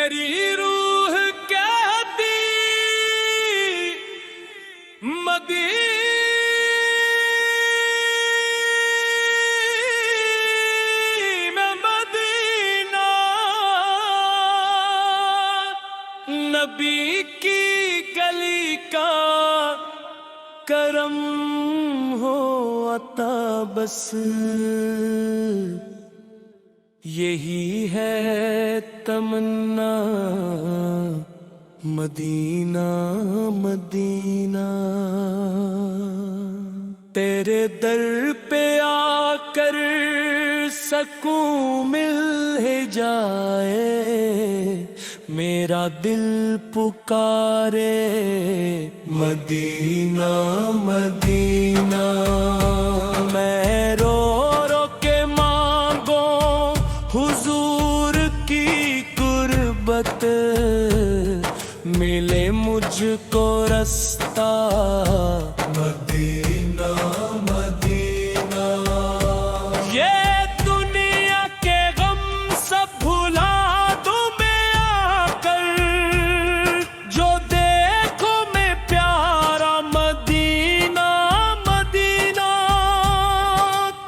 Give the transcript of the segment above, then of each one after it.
میری روح کہتی مدینہ مدینہ، نبی کی گلی کا کرم ہو عطا بس، یہی ہے تمنا مدینہ مدینہ۔ تیرے در پہ آ کر سکون مل ہے جائے، میرا دل پکارے مدینہ مدینہ۔ میں رو رو کے مانگوں حضور کی قربت، ملے مجھ کو رستہ مدینہ مدینہ۔ یہ دنیا کے غم سب بھلا دوں میں آ کر، جو دیکھو میں پیارا مدینہ مدینہ۔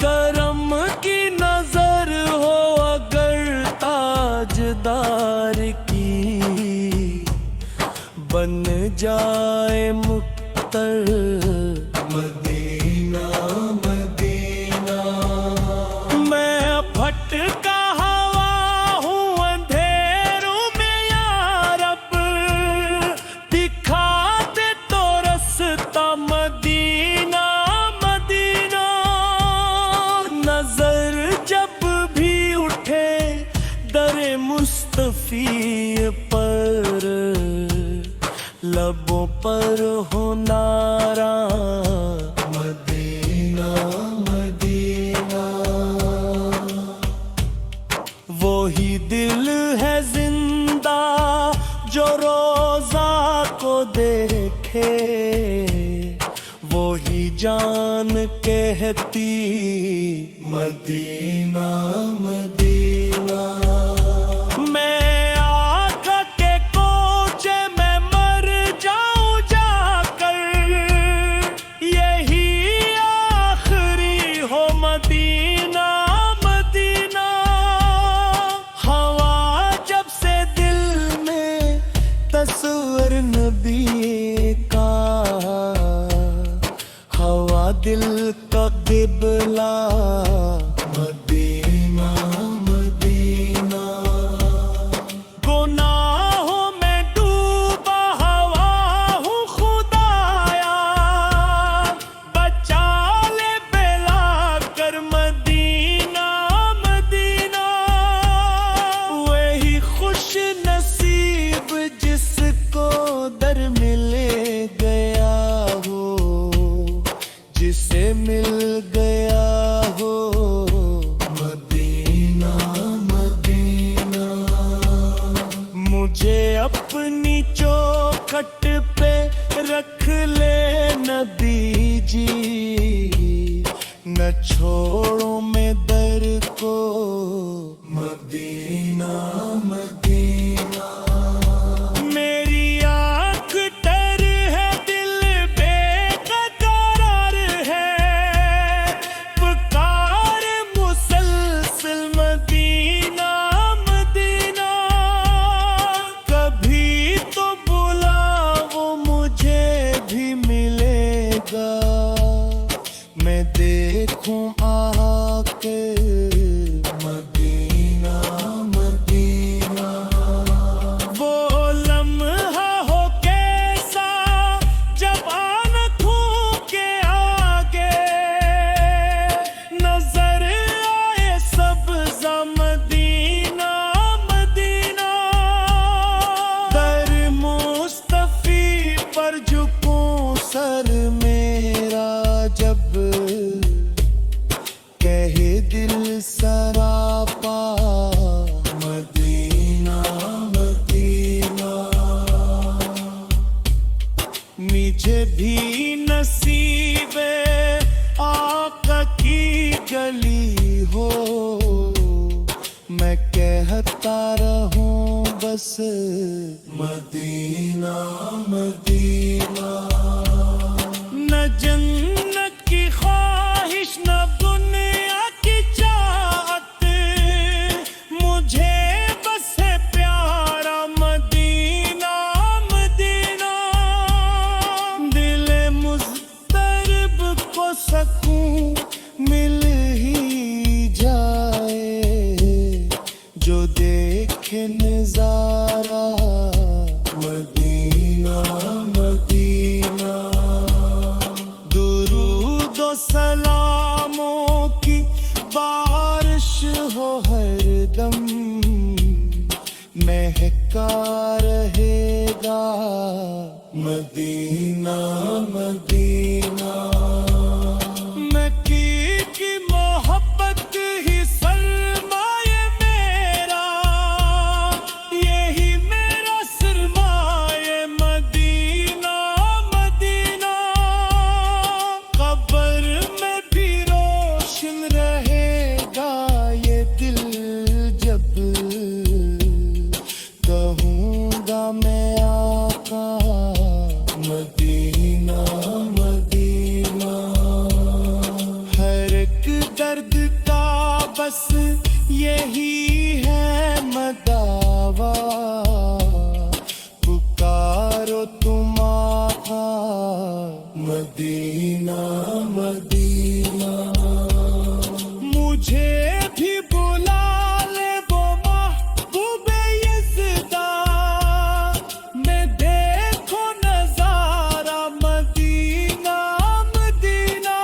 کرم کی نظر ہو اگر تاجدار کی، بن جائے مقتر مدینہ مدینہ۔ میں بھٹکا ہوا ہوں اندھیروں میں یا رب، دکھا دے تو رستہ مدینہ مدینہ۔ نظر جب بھی اٹھے در مصطفی پر، لبوں پر ہو نعرہ مدینہ مدینہ۔ وہی دل ہے زندہ جو روزہ کو دیکھے، وہی جان کہتی مدینہ مدینہ۔ تصور نبی کا ہوا دل کا قبلہ مدینہ مدینہ۔ گناہوں میں ڈوبا ہوا ہوں خدایا، بچا لے بلا کر مدینہ مدینہ۔ وہی خوش نصیب جس کو در ملے گیا ہو، جسے مل گیا ہو مدینہ مدینہ۔ مجھے اپنی چوکھٹ پہ رکھ لے نبی جی، نہ چھوڑوں میں در کو مدینہ مدینہ۔ میں دیکھوں آ کے مدینہ مدینہ۔ وہ لمحہ ہو کیسا جب آنکھوں کے آگے نظر آئے سبزہ مدینہ مدینہ۔ در مصطفی پر جھکوں سر میرا جب، کہے دل سراپا مدینہ مدینہ۔ مجھے بھی نصیب آقا کی گلی ہو، میں کہتا رہوں بس بس مدینہ مدینہ، نہ جنت کی خواہش نہ دنیا کی چاہت، مجھے بس ہے پیارا مدینہ مدینہ، دل مضطرب کو سکون مل ہی جائے، جو دیکھے نظارہ مدینہ مدینہ، درود و سلاموں کی بارش ہو ہر دم، مہکا رہے گا مدینہ مدینہ، مکی کی محبت ہی سرمایہ میرا، یہی میرا سرمایہ مدینہ مدینہ، قبر میں بھی روشن رہے گا یہ دل جب کہوں گا میں آقا مدینہ مدینہ، ہر ایک درد کا بس یہی ہے مداوا، پکارو تم آقا مدینہ مدینہ، مجھے بھی بلا لے وہ محبوب یزداں، میں دیکھو نظارہ مدینہ مدینہ،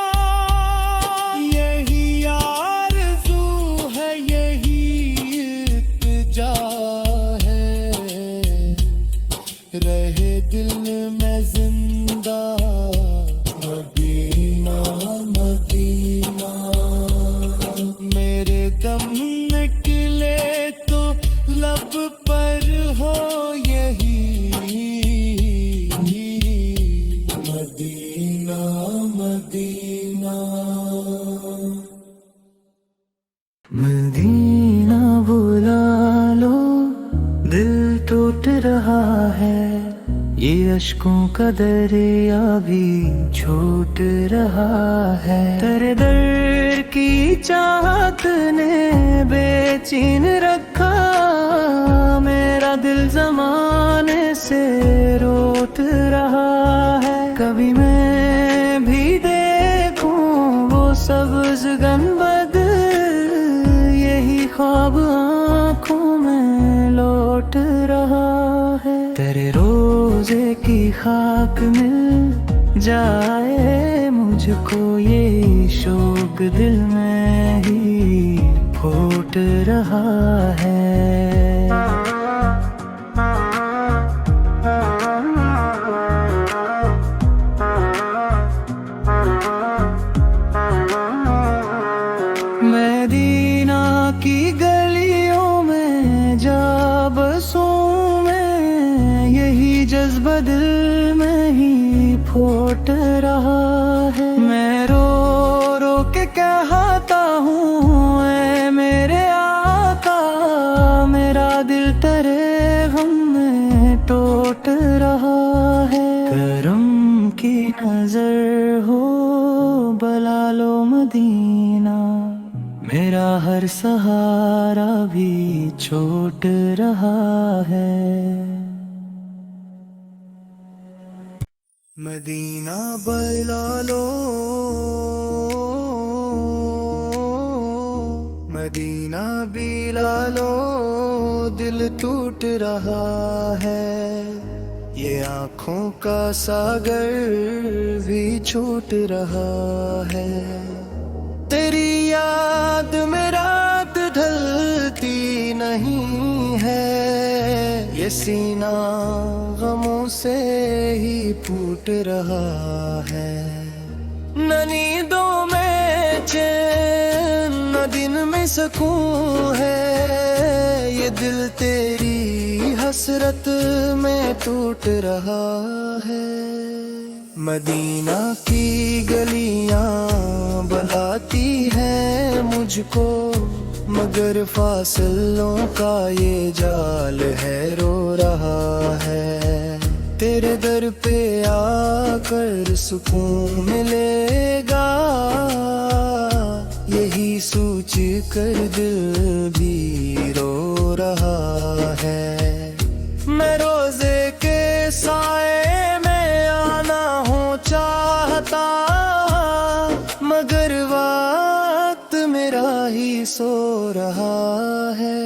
یہی آرزو ہے یہی التجا ہے، رہے دل میں زندہ مدینہ مدینہ، میرے دم نکلے تو لب پر ہو یہی مدینہ مدینہ، مدینہ بلا لو دل ٹوٹ رہا ہے، یہ اشکوں کا دریا بھی چھوٹ رہا ہے، تیرے در کی چاہت نے بے چین رکھا، میرا دل زمانے سے روٹ رہا ہے، کبھی میں بھی دیکھوں وہ سبز گنبد، یہی خواب آنکھوں میں لوٹ رہا ہے، تیرے روزے کی خاک مل جائے مجھ کو، یہ شوق دل میں ہی پھوٹ رہا ہے، مدینہ کی گلیوں میں جا بسوں میں، یہی جذبہ دل میں ہی پھوٹ رہا ہے، میں رو رو کے کہتا ہوں اے میرے آقا، میرا دل تیرے غم میں ٹوٹ رہا ہے، کرم کی نظر ہو بلا لو مدینہ، میرا ہر سہارا بھی چھوٹ رہا ہے، مدینہ بلا لو مدینہ بلا لو دل ٹوٹ رہا ہے، یہ آنکھوں کا ساگر بھی چھوٹ رہا ہے، تیری یاد میں رات ڈھلتی نہیں ہے، یہ سینہ غموں سے ہی پھوٹ رہا ہے، نہ نیندوں میں چین نہ دن میں سکون ہے، یہ دل تیری حسرت میں ٹوٹ رہا ہے، مدینہ کی گلیاں بلاتی ہیں مجھ کو، مگر فاصلوں کا یہ جال ہے رو رہا ہے. تیرے در پہ آ کر سکون ملے گا یہی سوچ کر دل بھی رو رہا ہے. میں روزے کے سائے میں آنا ہوں چاہتا مگر وقت میرا ہی سو رہا ہے.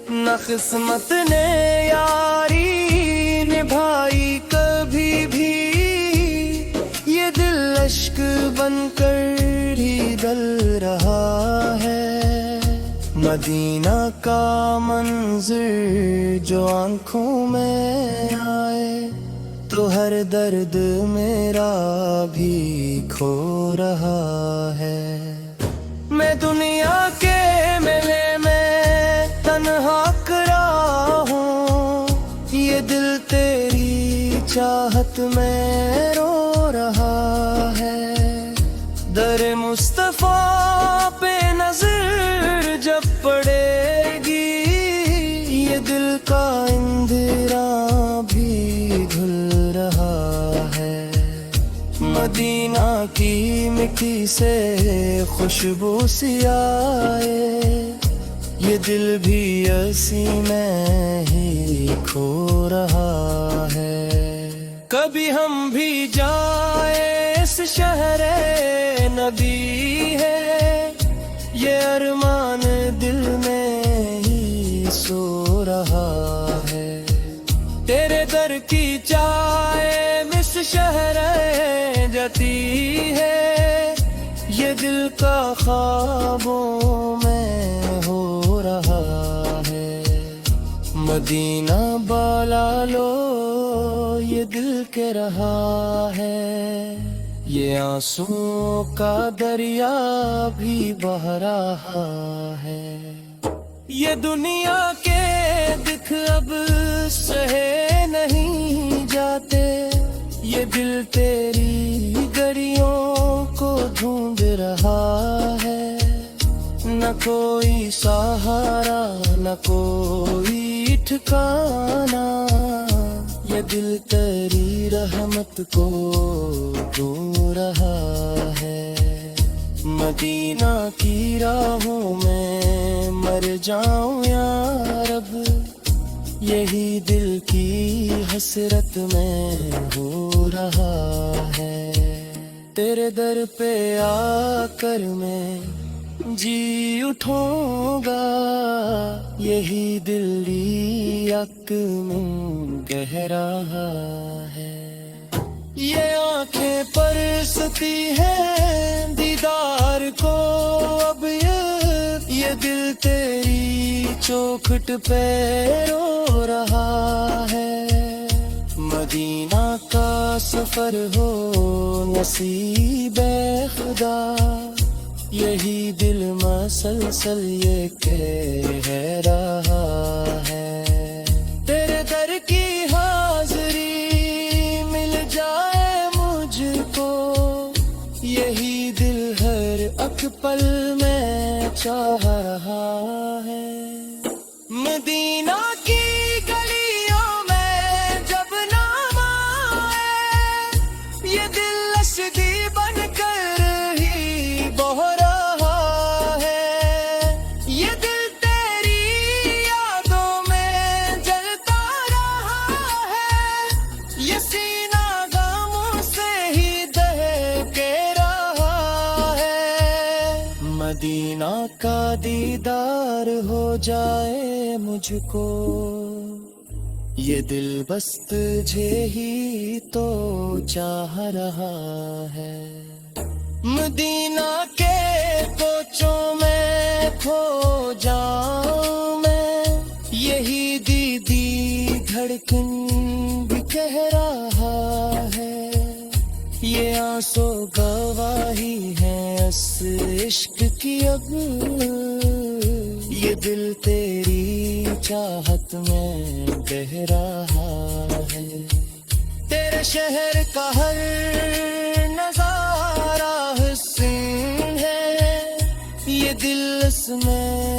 نہ قسمت نے یاری نبھائی کبھی بھی یہ دل اشک بن کر ہی گل رہا ہے. مدینہ کا منظر جو آنکھوں میں آئے تو ہر درد میرا بھی کھو رہا ہے. میں دنیا کے میلے میں تنہا کھڑا ہوں یہ دل تیری چاہت میں رو رہا ہے. در مصطفیٰ پہ نظر جب پڑے گی یہ دل کا اندھیرا بھی دھل رہا ہے. مدینہ کی مٹی سے خوشبو سی آئے یہ دل بھی اسی میں ہی کھو رہا ہے. کبھی ہم بھی جائیں اس شہر نبی ہے یہ ارمان دل میں ہی سو رہا ہے. تیرے در کی چائے مس شہر جاتی ہے یہ دل کا خوابوں میں ہو رہا ہے. مدینہ بالا لو یہ دل کے رہا ہے یہ آنسوں کا دریا بھی بہہ رہا ہے. یہ دنیا کے دکھ اب سہے نہیں جاتے یہ دل تیری گڑیوں کو ڈھونڈ رہا ہے. نہ کوئی سہارا نہ کوئی ٹھکانا یہ دل تیری رحمت کو ڈھونڈ رہا ہے. مدینہ کی راہوں میں مر جاؤں یا رب یہی دل کی حسرت میں ہو رہا ہے. تیرے در پہ آ کر میں جی اٹھوں گا یہی دلی یک میں کہہ رہا ہے. یہ آنکھیں پرستی ہیں دیدار کو اب یہ دل تیری چوکھٹ پہ رو رہا ہے. مدینہ کا سفر ہو نصیب خدا یہی دل مسلسل یہ کہہ رہا ہے. تیرے در کی حاضری مل جائے مجھ کو یہی دل ہر ایک پل میں چاہ رہا ہے. مدینہ کی گلیوں میں جب نام آئے یہ دل اشکی بن کر ہی بہہ رہا ہے. یہ دل تیری یادوں میں جلتا رہا ہے یہ سینہ غموں سے ہی دہکے رہا ہے. مدینہ کا دیدار ہو جائے مجھ کو یہ دل بس تجھے ہی تو چاہ رہا ہے. مدینہ کے کوچوں میں کھو جاؤں میں یہی دیدی دھڑکن بھی کہہ رہا ہے. یہ آنسو گواہی ہے اس عشق کی اب یہ دل تیری چاہت میں بہہ رہا ہے. تیرے شہر کا ہر نظارہ حسین ہے یہ دل اس میں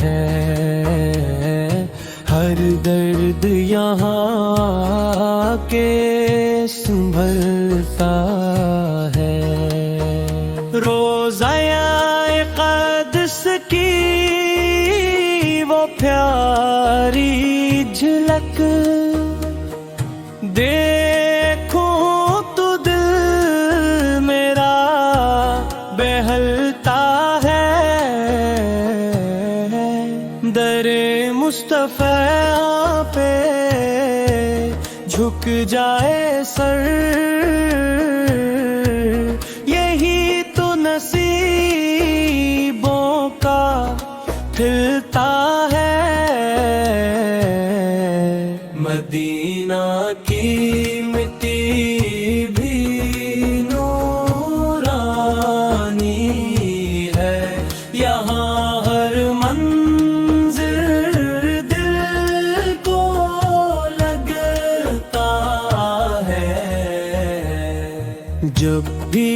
ہے، ہر درد یہاں کے سنبھلتا ہے۔ روزہ قدس کی وہ پیاری جھلک دیکھوں تو دل میرا بہلتا ہے، در مصطفیٰ پہ جھک جائے سر، یہی تو نصیبوں کا کھلتا ہے۔ مدینہ کی مٹی بھی نورانی ہے، یہاں ہر منظر دل کو لگتا ہے۔ جب بھی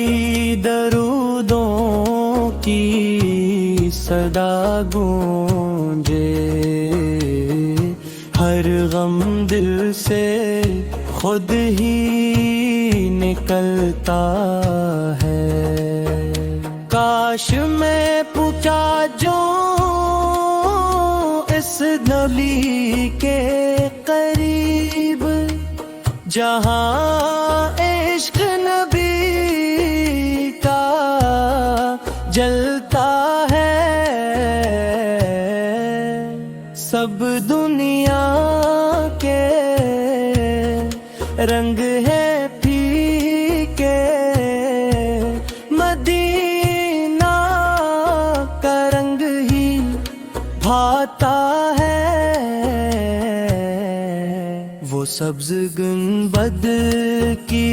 درودوں کی صدا گونجے، ہر غم دل سے خود ہی نکلتا ہے۔ کاش میں پہنچا جو اس نبی کے قریب، جہاں عشق نبی کا جلتا ہے۔ سب دنیا کے رنگ ہے پھیکے، مدینہ کا رنگ ہی بھاتا ہے۔ وہ سبز گنبد کی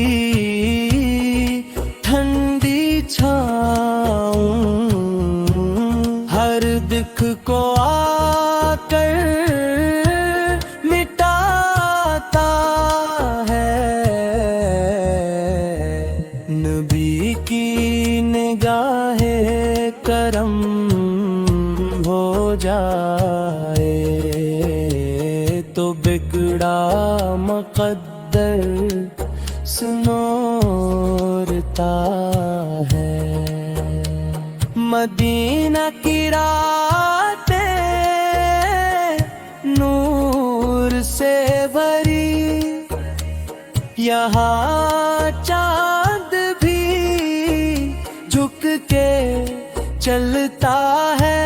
ٹھنڈی چھاؤں ہر دکھ کو آ کر مٹاتا ہے۔ نبی کی نگاہ کرم ہو جائے تو بگڑا مقدر سنورتا ہے۔ مدینہ کی راتیں نور سے بھری، یہاں چاند بھی جھک کے چلتا ہے۔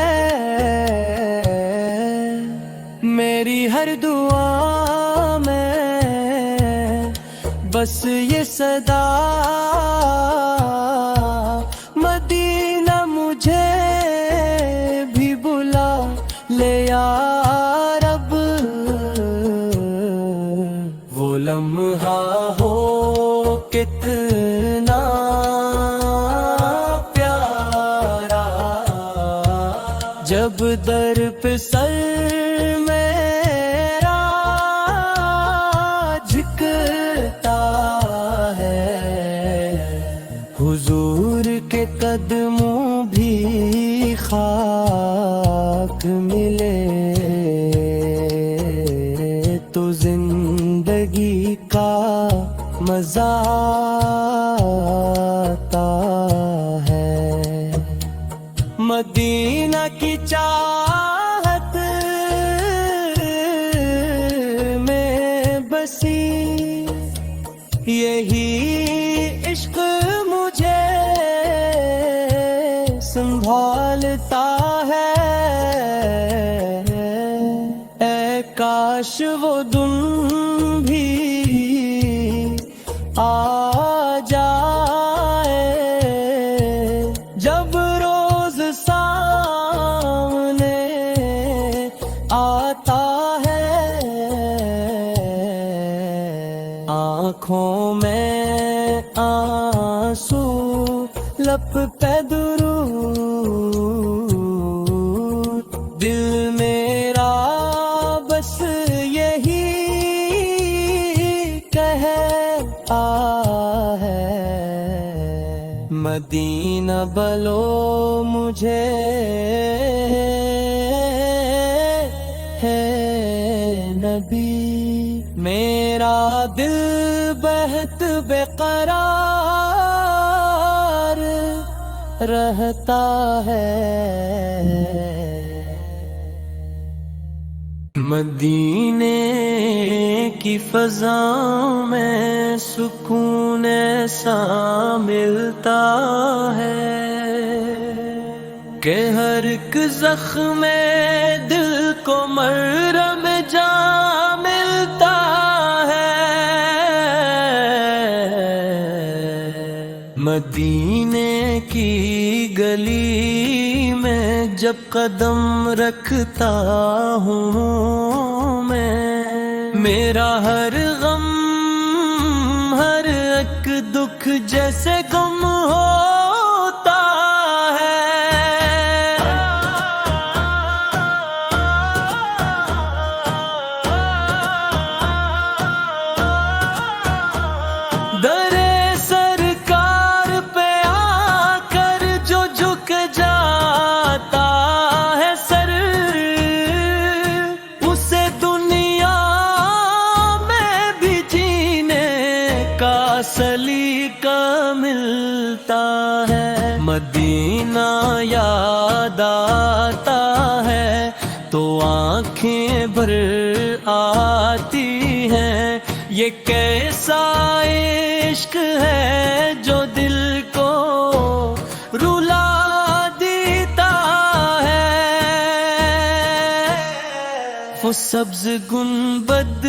میری ہر دعا میں بس یہ صدا، مدینہ مجھے بھی بلا لے یا رب۔ وہ لمحہ ہو کتنا پیارا، جب در پہ سر میرا جھکتا ہے۔ حضور کے قدموں بھی خاک ملے تو زندگی کا مزہ آتا ہے۔ مدینہ کی چاہت میں بسی، یہی عشق مجھے سنبھالتا ہے۔ اے کاش وہ دن بھی آ جائے جب روز سامنے آتا ہے۔ آنکھوں میں آنسو، لب پہ درود، دل میرا بس یہی کہتا ہے۔ مدینہ بلو مجھے ہے نبی، میرا دل بہت بے قرار رہتا ہے۔ مدینے کی فضاؤں میں سکون ایسا ملتا ہے کہ ہر ایک زخم دل کو مرہم جا ملتا ہے۔ مدینے کی گلی میں جب قدم رکھتا ہوں میں، میرا ہر غم ہر ایک دکھ جیسے گم ہوتا ہے۔ در سرکار پہ آ کر جو جھک جاتا ہے سر، اسے دنیا میں بھی جینے کا سلیقہ ملتا ہے۔ مدینہ یاد آتا ہے تو آنکھیں بھر آتی ہیں، یہ کیسا عشق ہے جو دل کو رلا دیتا ہے۔ وہ سبز گنبد،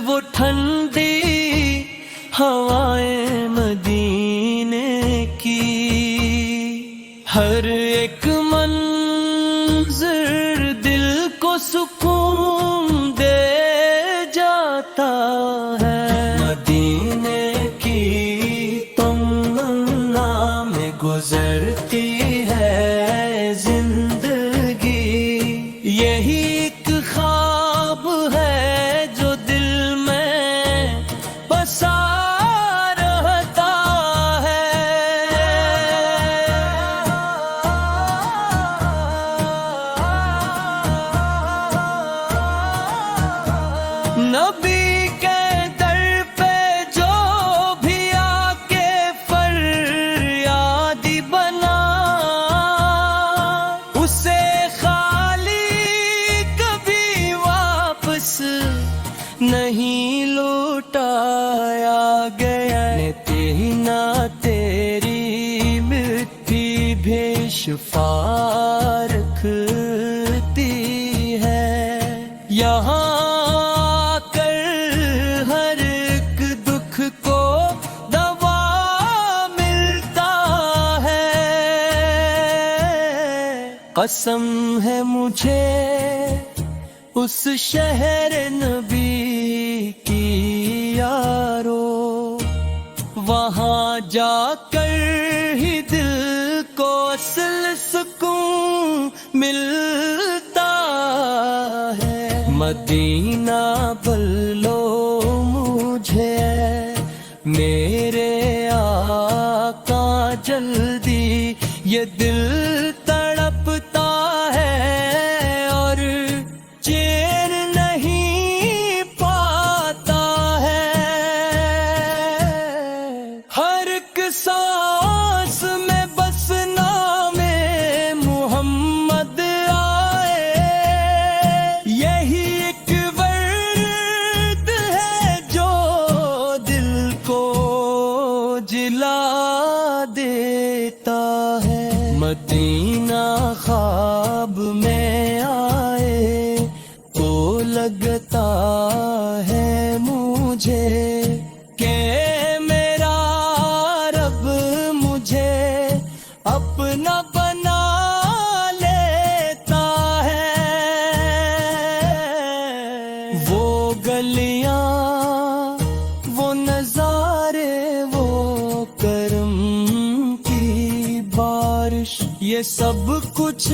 وہ ٹھنڈی ہوائیں مدینے کی، ہر ایک منظر دل کو سکون دے جاتا ہے۔ مدینے کی تمنا میں گزرتی ہے زندگی، یہی ایک خواب ہے جو دل میں بسا رہتا ہے۔ نبی کے در پہ جو بھی آ کے فریادی بنا، اسے خالی کبھی واپس نہیں لوٹایا گیا۔ تیری نہ تیری مٹی بھی شفا رکھتی ہے، یہاں قسم ہے مجھے اس شہر نبی کی یارو، وہاں جا کر ہی دل کو اصل سکون ملتا ہے۔ مدینہ بلو مجھے میرے آقا جلدی، یہ دل تڑپتا ہے اور چین نہیں پاتا ہے۔ ہر ایک سانس میں بس نام محمد آئے، یہی ایک ورد ہے جو دل کو جلا دیتا ہے۔ مدینہ خواب میں آئے تو لگتا ہے مجھے کہ میرا رب مجھے اپنا بنا لیتا ہے۔ وہ گلیاں، وہ نظارے، وہ کرم کی بارش، یہ سب کچھ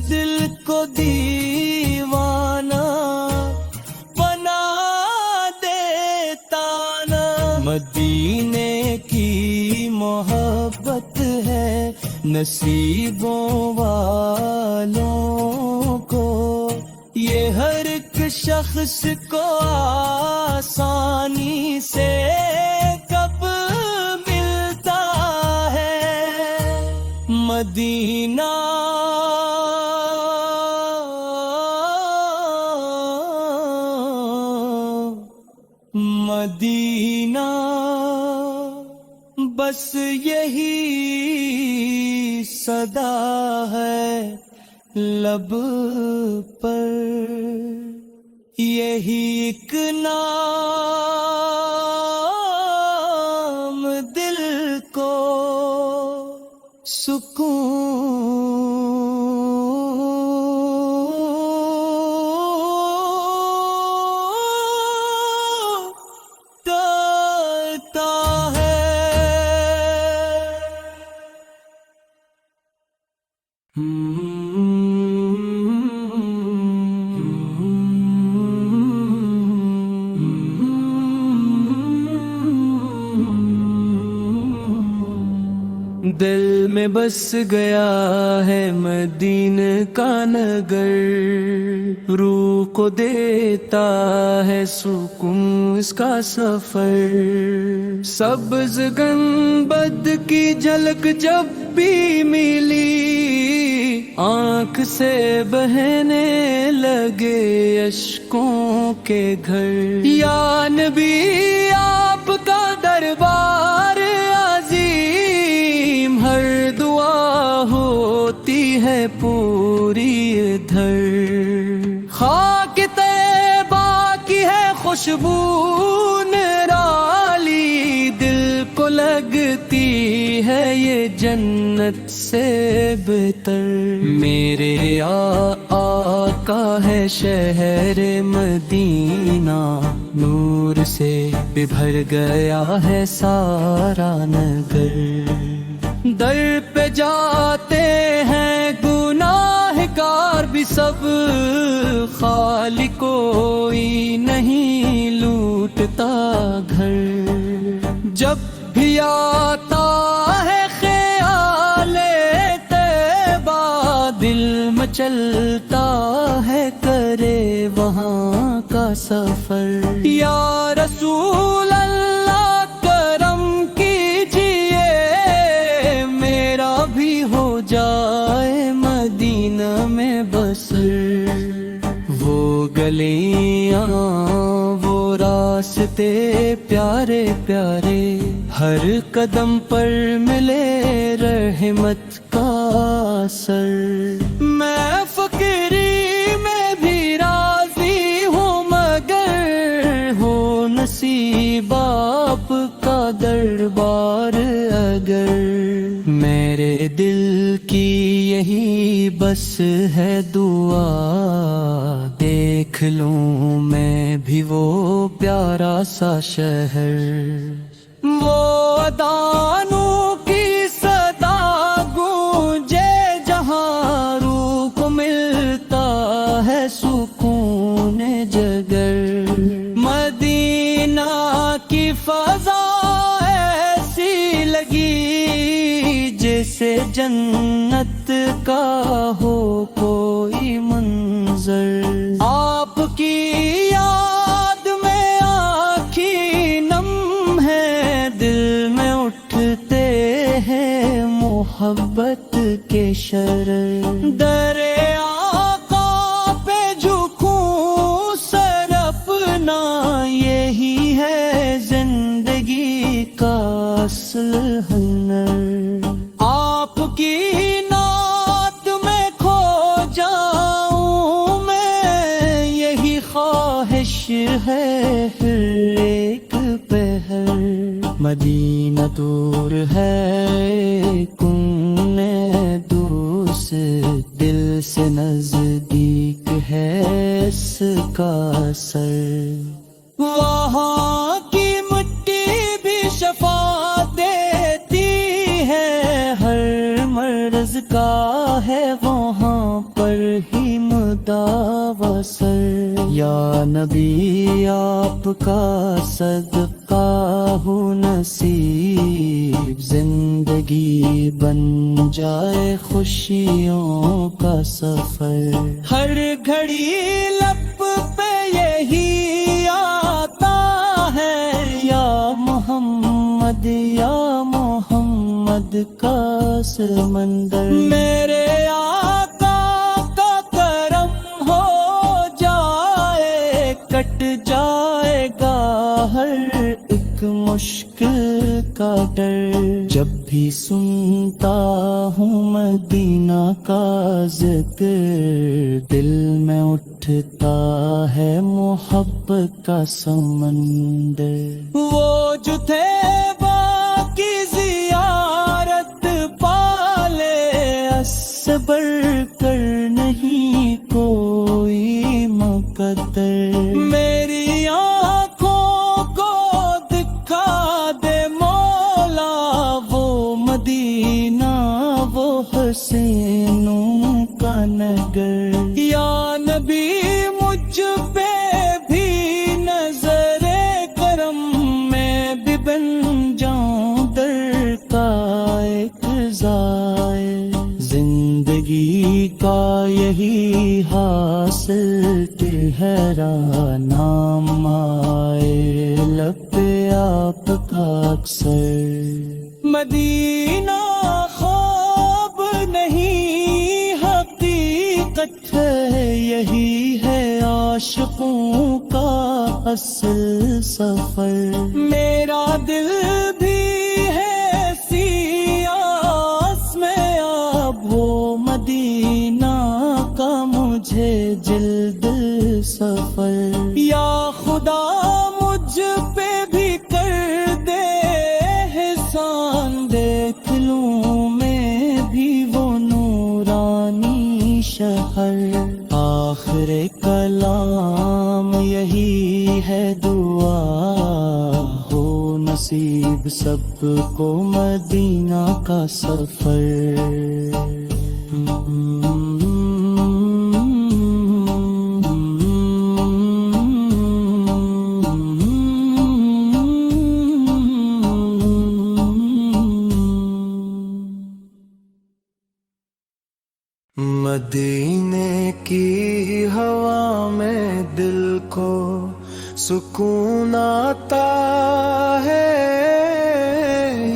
دل کو دیوانہ بنا دیتا نا۔ مدینے کی محبت ہے نصیبوں والوں کو یہ ہر ایک شخص کو آسانی سے کب ملتا ہے مدینہ مدینہ بس یہی صدا ہے لب پر یہی ایک نام دل کو سکون دیتا ہے۔ دل میں بس گیا ہے مدینہ کا نگر، روح کو دیتا ہے سکون اس کا سفر، سبز گنبد کی جھلک جب بھی ملی آنکھ سے بہنے لگے اشکوں کے گھر، یا نبی آپ کا دربار عظیم، ہر دعا ہوتی ہے پوری ادھر، خاک طیبہ کی ہے خوشبو نرالی، دل کو لگتی ہے یہ جنت سے بہتر، میرے آقا ہے شہر مدینہ، نور سے بھر گیا ہے سارا نگر، در پہ جاتے ہیں گناہگار بھی سب، خالی کوئی نہیں لوٹتا گھر، جب بھی آتا ہے خیال طیبہ دل مچلتا ہے کرے وہاں کا سفر، یا رسول اللہ کرم کیجئے میرا بھی ہو جائے مدینہ میں بسر، وہ گلیاں وہ راستے پیارے پیارے، ہر قدم پر ملے رحمت کا اثر، میں فقیری میں بھی راضی ہوں مگر ہو نصیب آپ کا دربار اگر، میرے دل کی یہی بس ہے دعا، دیکھ لوں میں بھی وہ پیارا سا شہر، وہ اذانوں کی صدا گونجے جہاں روح کو ملتا ہے سکون جگر، مدینہ کی فضا ایسی لگی جیسے جنت کا ہو کوئی منظر، آپ کی یاد میں آنکھیں نم ہے، دل میں اٹھتے ہیں محبت کے شرر، در آقا پہ جھکوں سر اپنا، یہی ہے زندگی کا اصل ہنر، آپ کی نعت میں کھو جاؤں میں، یہی خواہش ہے ہر ایک پہر، مدینہ دور ہے کن دوس، دل سے نزدیک ہے اس کا سر، وہاں کی مٹی بھی شفا دیتی ہے، ہر مرض کا ہے وہاں پر ہی دعوی سر، یا نبی آپ کا صدقہ ہو نصیب، زندگی بن جائے خوشیوں کا سفر، ہر گھڑی لب پہ یہی آتا ہے، یا محمد یا محمد کا سمندر، میرے آقا کا کرم ہو جائے، کٹ جائے گا ہر ایک مشکل کا ڈر، جب بھی سنتا ہوں مدینہ کا ذکر، دل میں اٹھتا ہے محبت کا سمندر، وہ جو تھے باقی زیارت پالے، صبر کر نہیں کوئی مقدر، میری آنکھوں کو دکھا دے مولا وہ مدینہ، وہ حسینوں کا نگر، یا نبی مجھ پہ بھی نظر کرم، میں بھی بن جاؤں در کا ایک زائر، زندگی کا یہی حاصل تیرا نام آئے لب آپ کا اکثر، مدینہ خواب نہیں حقیقت ہے، یہی ہے عاشقوں کا اصل سفر، میرا دل بھی ہے سیاس میں اب، وہ مدینہ کا مجھے جلد سفر، یا خدا مجھ پہ بھی کر دے احسان، دیکھ لوں میں بھی وہ نورانی شہر، آخر کلام یہی ہے دعا، ہو نصیب سب کو مدینہ کا سفر، مدینے کی ہوا میں دل کو سکون آتا ہے،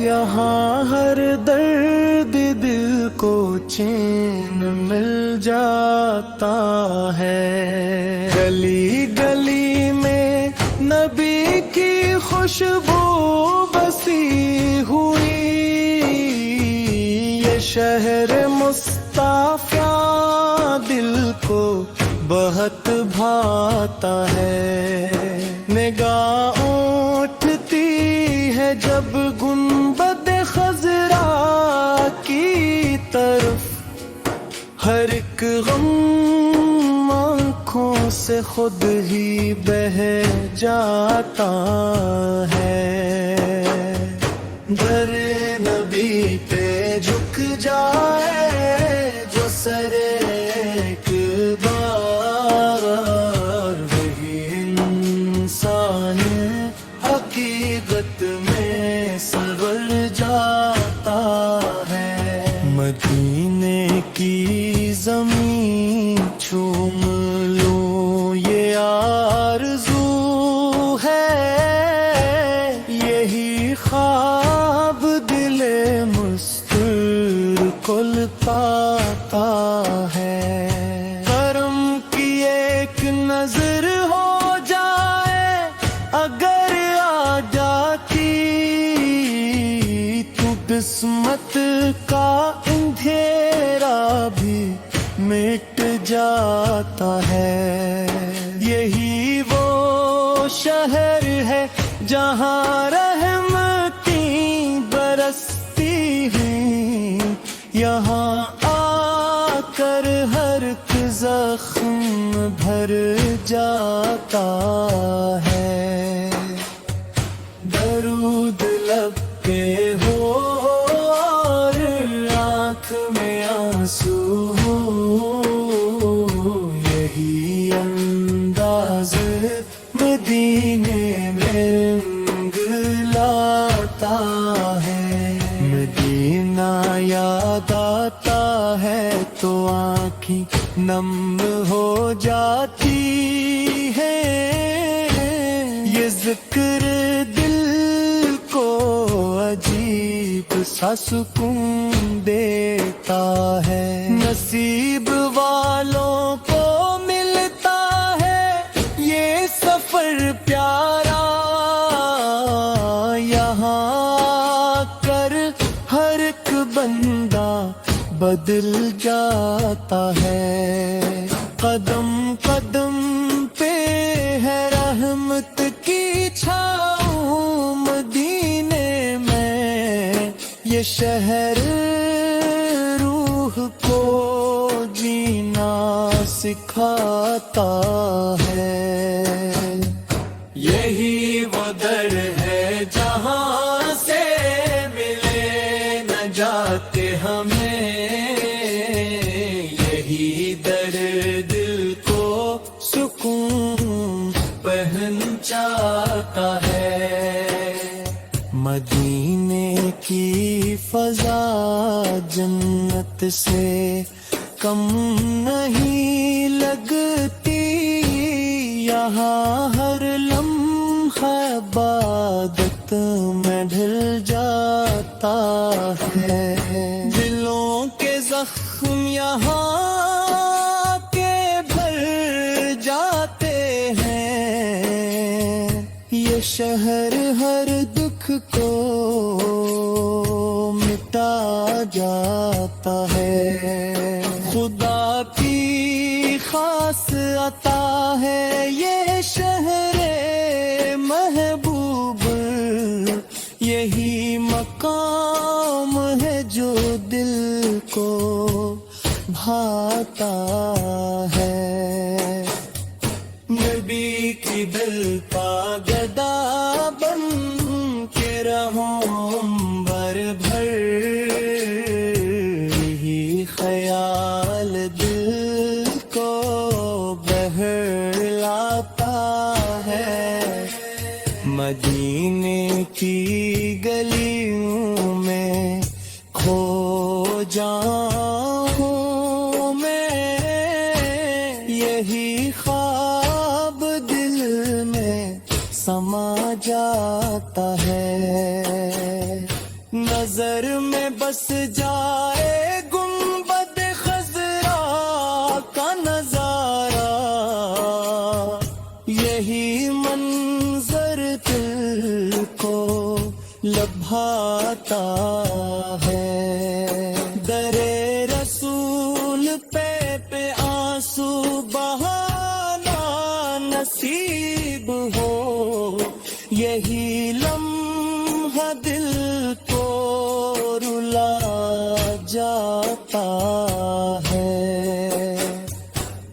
یہاں ہر درد دل کو چین مل جاتا ہے، گلی گلی میں نبی کی خوشبو بسی ہوئی، یہ شہر مصطفیٰ دل کو بہت بھاتا ہے، نگاہ اٹھتی ہے جب گنبد خضرا کی طرف، ہر ایک غم آنکھوں سے خود ہی بہہ جاتا ہے، در نبی پہ جھک جائے جو سر ایک بار، وہی انسان حقیقت میں سنور جاتا ہے، مدینے کی زمین چوم لوں یہ آرزو ہے، یہی خواب دل مستور کو لپاتا ہے، کرم کی ایک نظر ہو جائے اگر آ جاتی، تو قسمت کا اندھیرا بھی مٹ جاتا ہے، یہی وہ شہر ہے جہاں رحمتیں برستی ہیں، یہاں آ کر ہر ایک زخم بھر جاتا ہے، درود لب پہ ہو اور آنکھ میں آنسو ہو، مدینے میں رنگ لاتا ہے، مدینہ یاد آتا ہے تو آنکھیں نم ہو جاتی ہے، یہ ذکر دل کو عجیب سا سکون دیتا ہے، نصیب والوں کو ملتا ہے یہ سفر پیارا، یہاں آ کر ہر ایک بندہ بدل جاتا ہے، قدم قدم پہ ہے رحمت کی چھاؤں، مدینے میں یہ شہر روح کو جینا سکھاتا ہے، یہی وہ در ہے جہاں سے ملے نجات ہمیں، یہی در دل کو سکون پہنچاتا ہے، مدینے کی فضا جنت سے کم نہیں لگتی، یہاں ہر لمحہ عبادت میں ڈھل جاتا ہے، دلوں کے زخم یہاں کے بھر جاتے ہیں، یہ شہر ہر دکھ کو مٹا جاتا ہے، خدا کی خاص عطا ہے یہ شہر محبوب، یہی مقام ہے جو دل کو بھاتا ہے، نبی کی دل پاگدہ بن کے رہوں عمر بھر، یہی خیال دل کو بہلاتا ہے، مدینے کی گلیوں میں کھو جاؤں میں، یہی خواب دل میں سما جاتا ہے، نظر میں بس جائے گنبد خضرا کا نظارہ، یہی منظر دل کو لبھاتا ہے، در رسول پہ آنسو بہانا نصیب ہو، یہی لمحہ دل کو رلا جاتا ہے،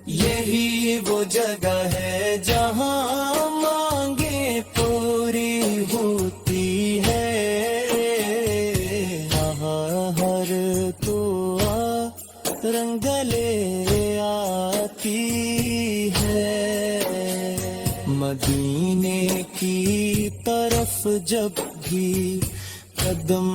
یہی وہ جگہ ہے جہاں مانگیں پوری ہوتی ہے، وہاں ہر دعا رنگ لے آتی ہے، مدینے کی طرف جب بھی قدم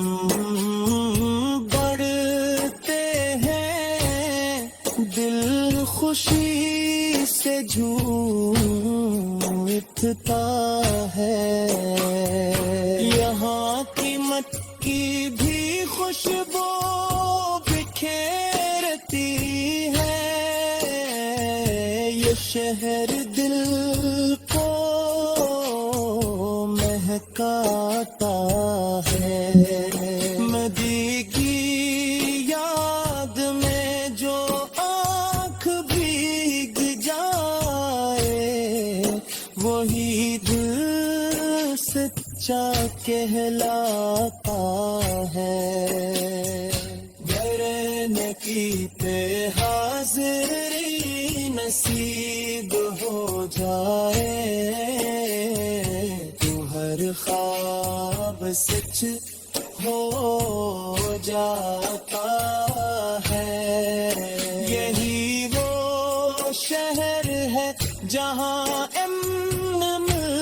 بڑھتے ہیں، دل خوشی سے جھوم اٹھتا ہے، یہاں کی مٹی بھی خوشبو بکھیرتی ہے، یہ شہر دل کو مہکاتا ہے، مدی کی یاد میں جو آنکھ بھیگ جائے، وہی دل سچا کہلاتا ہے، گرنے کی پہ حاضری نصیب ہو جائے، تو ہر خواب سچ ہو جاتا ہے، یہی وہ شہر ہے جہاں امن مل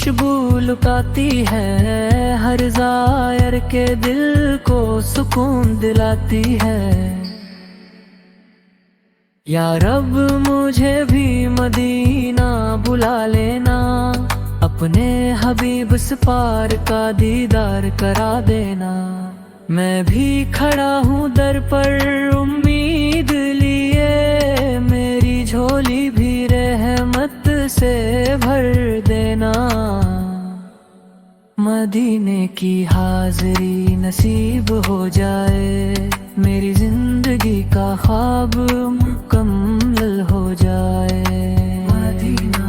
خوشبو لٹاتی ہے، ہر زائر کے دل کو سکون دلاتی ہے۔ یا رب مجھے بھی مدینہ بلا لینا، اپنے حبیب سپار کا دیدار کرا دینا۔ میں بھی کھڑا ہوں در پر امید لیے، میری جھولی بھی رحمت سے بھر دینا۔ مدینے کی حاضری نصیب ہو جائے، میری زندگی کا خواب مکمل ہو جائے۔ مدینہ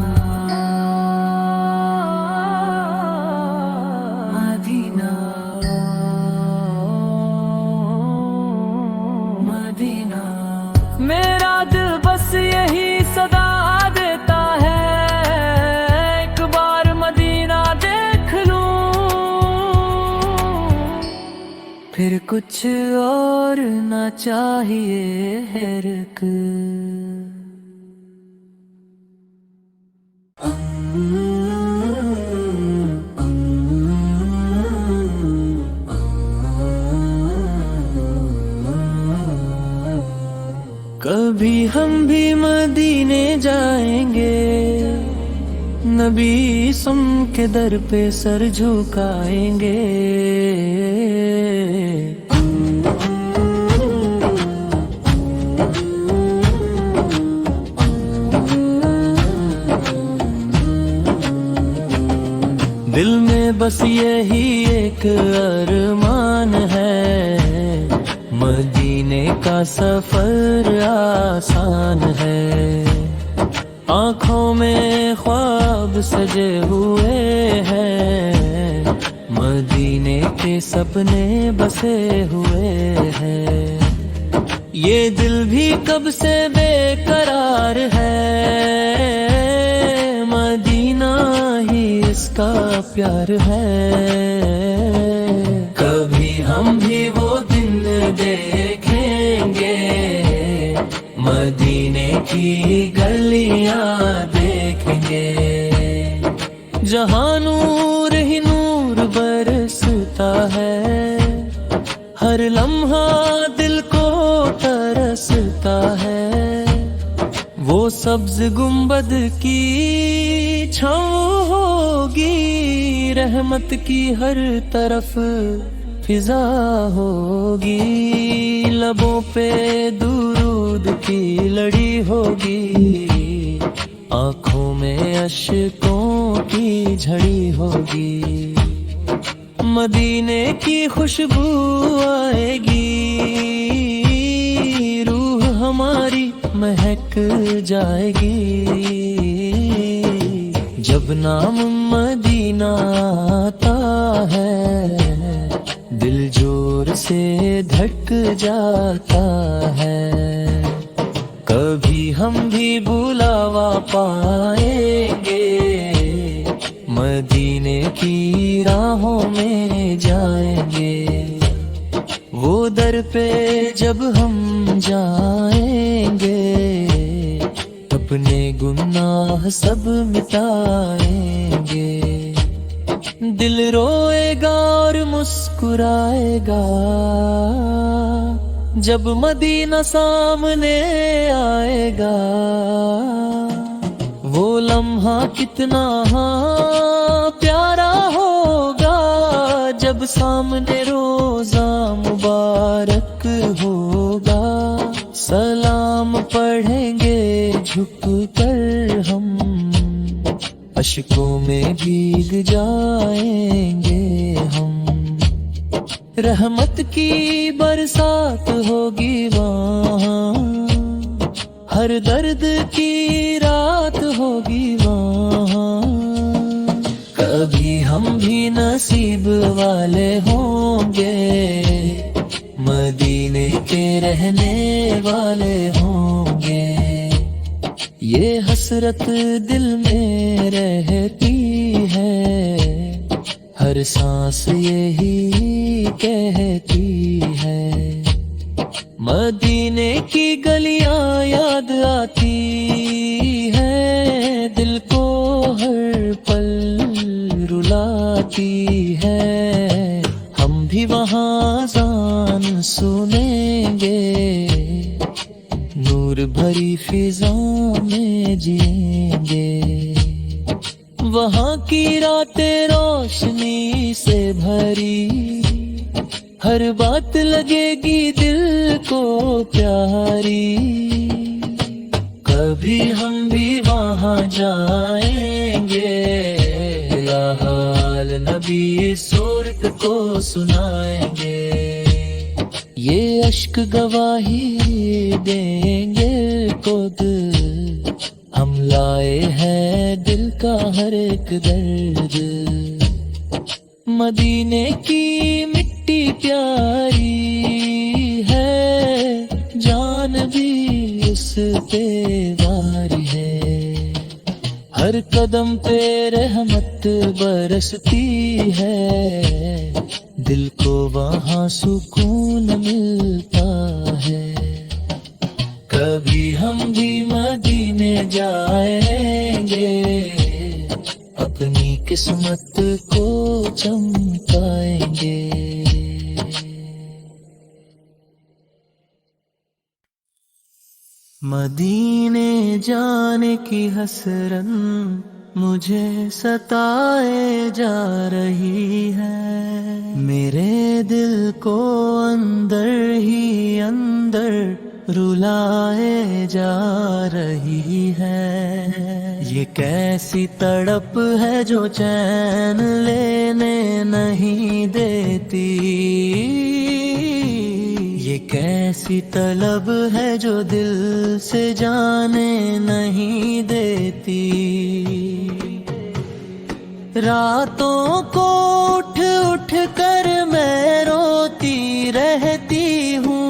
مدینہ مدینہ، میرا دل بس یہی صدا دیتا ہے، ایک بار مدینہ دیکھ لوں، پھر کچھ اور نہ چاہیے ہے رک۔ کبھی ہم بھی مدینے جائیں گے، نبی سم کے در پہ سر جھکائیں گے۔ دل میں بس یہی ایک ارمان ہے، مدینے کا سفر آسان ہے۔ آنکھوں میں خواب سجے ہوئے ہیں، مدینے کے سپنے بسے ہوئے ہیں۔ یہ دل بھی کب سے بے قرار ہے، مدینہ ہی اس کا پیار ہے۔ کبھی ہم بھی وہ دن دیکھیں گے، مدینے کی گلیاں دیکھیں گے، جہاں نور ہی نور برستا ہے، ہر لمحہ دل کو ترستا ہے۔ وہ سبز گنبد کی چھاؤں ہوگی، رحمت کی ہر طرف فضا ہوگی، لبوں پہ درود کی لڑی ہوگی، آنکھوں میں اشکوں کی جھڑی ہوگی۔ مدینے کی خوشبو آئے گی، روح ہماری مہک جائے گی، جب نام مدینہ آتا ہے، دل زور سے دھڑک جاتا ہے۔ کبھی ہم بھی بلاوا پائیں گے، مدینے کی راہوں میں جائیں گے، وہ در پہ جب ہم جائیں گے، اپنے گناہ سب مٹائیں گے۔ دل روئے گا اور مسکرائے گا، جب مدینہ سامنے آئے گا، وہ لمحہ کتنا پیارا ہوگا، جب سامنے روزہ مبارک ہوگا، سلام پڑھیں گے جھک کر ہم، اشکوں میں بھیگ جائیں گے ہم، رحمت کی برسات ہوگی وہاں، ہر درد کی رات ہوگی وہاں، کبھی ہم بھی نصیب والے ہوں گے، مدینے کے رہنے والے ہوں گے، یہ حسرت دل میں رہتی ہے، ہر سانس یہی کہتی ہے، مدینے کی گلیاں یاد آتی ہے، دل کو ہر پل ہوتی ہے ہم بھی وہاں اذان سنیں گے، نور بھری فضا میں جئیں گے، وہاں کی راتیں روشنی سے بھری، ہر بات لگے گی دل کو پیاری، کبھی ہم بھی وہاں جائیں گے، یا حال نبی صورت کو سنائیں گے، یہ اشک گواہی دیں گے خود، ہم لائے ہیں دل کا ہر ایک درد، مدینے کی مٹی پیاری ہے، جان بھی اس پہ واری ہے، ہر قدم پہ رحمت برستی ہے، دل کو وہاں سکون ملتا ہے، کبھی ہم بھی مدینے جائیں گے، اپنی قسمت کو چمکائیں گے۔ مدینے جانے کی حسرت مجھے ستائے جا رہی ہے، میرے دل کو اندر ہی اندر رلائے جا رہی ہے، یہ کیسی تڑپ ہے جو چین لینے نہیں دیتی، یہ کیسی طلب ہے جو دل سے جانے نہیں دیتی، راتوں کو اٹھ اٹھ کر میں روتی رہتی ہوں،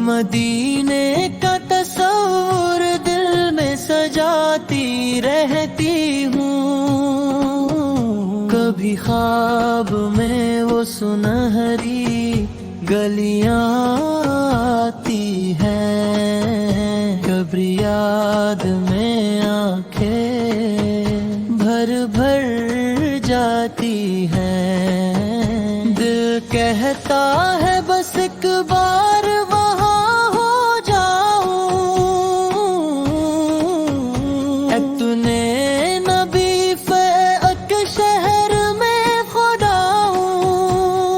مدینے کا تصور دل میں سجاتی رہتی ہوں، کبھی خواب میں وہ سنہری گلیاں آتی ہیں، کبھی یاد میں آنکھیں بھر بھر جاتی ہیں، دل کہتا ہے بس ایک بار وہاں ہو جاؤں، اتنے نبی فیق شہر میں خدا ہوں،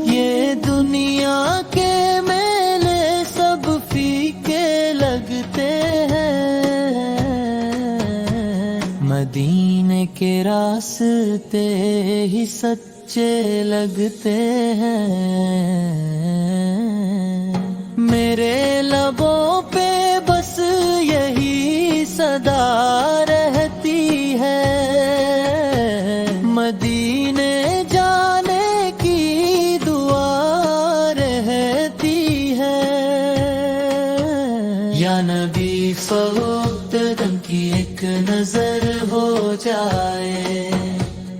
یہ دنیا کے میلے سب فیکے لگتے ہیں، مدینے کے راستے ہی سچے لگتے ہیں، میرے لبوں پہ بس یہی صدا رہتی ہے، مدینے جانے کی دعا رہتی ہے، یا نبی فوقت دم کی ایک نظر ہو جائے،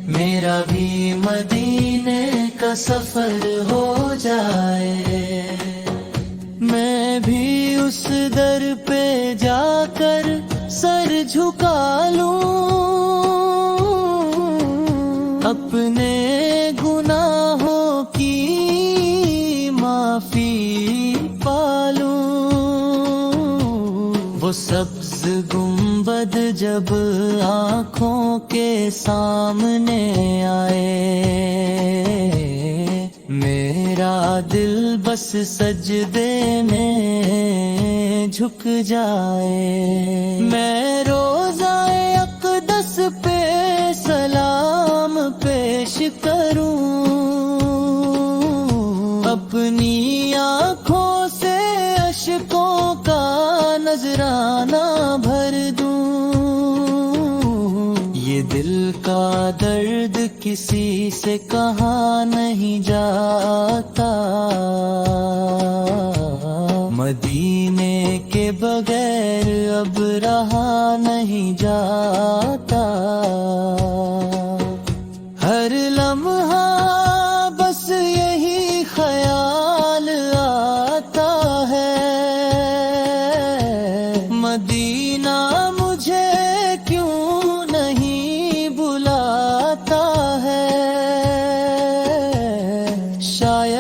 میرا بھی مدینے کا سفر ہو جائے، میں بھی اس در پہ جا کر سر جھکا لوں، اپنے گناہوں کی معافی پالوں، وہ سبز گنبد جب آنکھوں کے سامنے آئے، میرا دل بس سجدے میں جھک جائے، میں روزہ اقدس پہ سلام پیش کروں، اپنی آنکھوں سے اشکوں کا نذرانہ بھر دوں، یہ دل کا درد کسی سے کہا نہیں جاتا، مدینے کے بغیر اب رہا نہیں جاتا، ہر لمحہ بس یہی خیال آتا ہے، مدینہ مجھے کیوں نہیں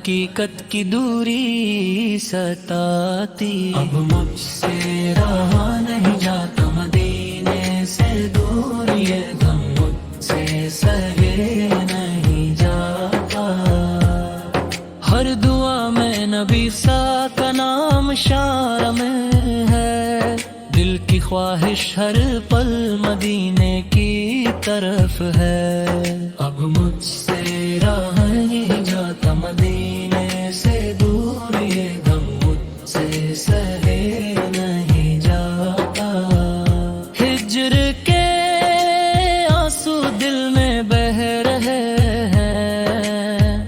حقیقت کی دوری ستاتی. اب مجھ سے رہا نہیں جاتا مدینے سے دور، یہ غم مجھ سے سہے نہیں جاتا. ہر دعا میں نبی سا کا نام شار میں ہے، دل کی خواہش ہر پل مدینے کی طرف ہے. اب مجھ سے رہا نہیں جاتا مدینے سے دور، یہ غم مجھ سے سہے نہیں جاتا. ہجر کے آنسو دل میں بہ رہے ہیں،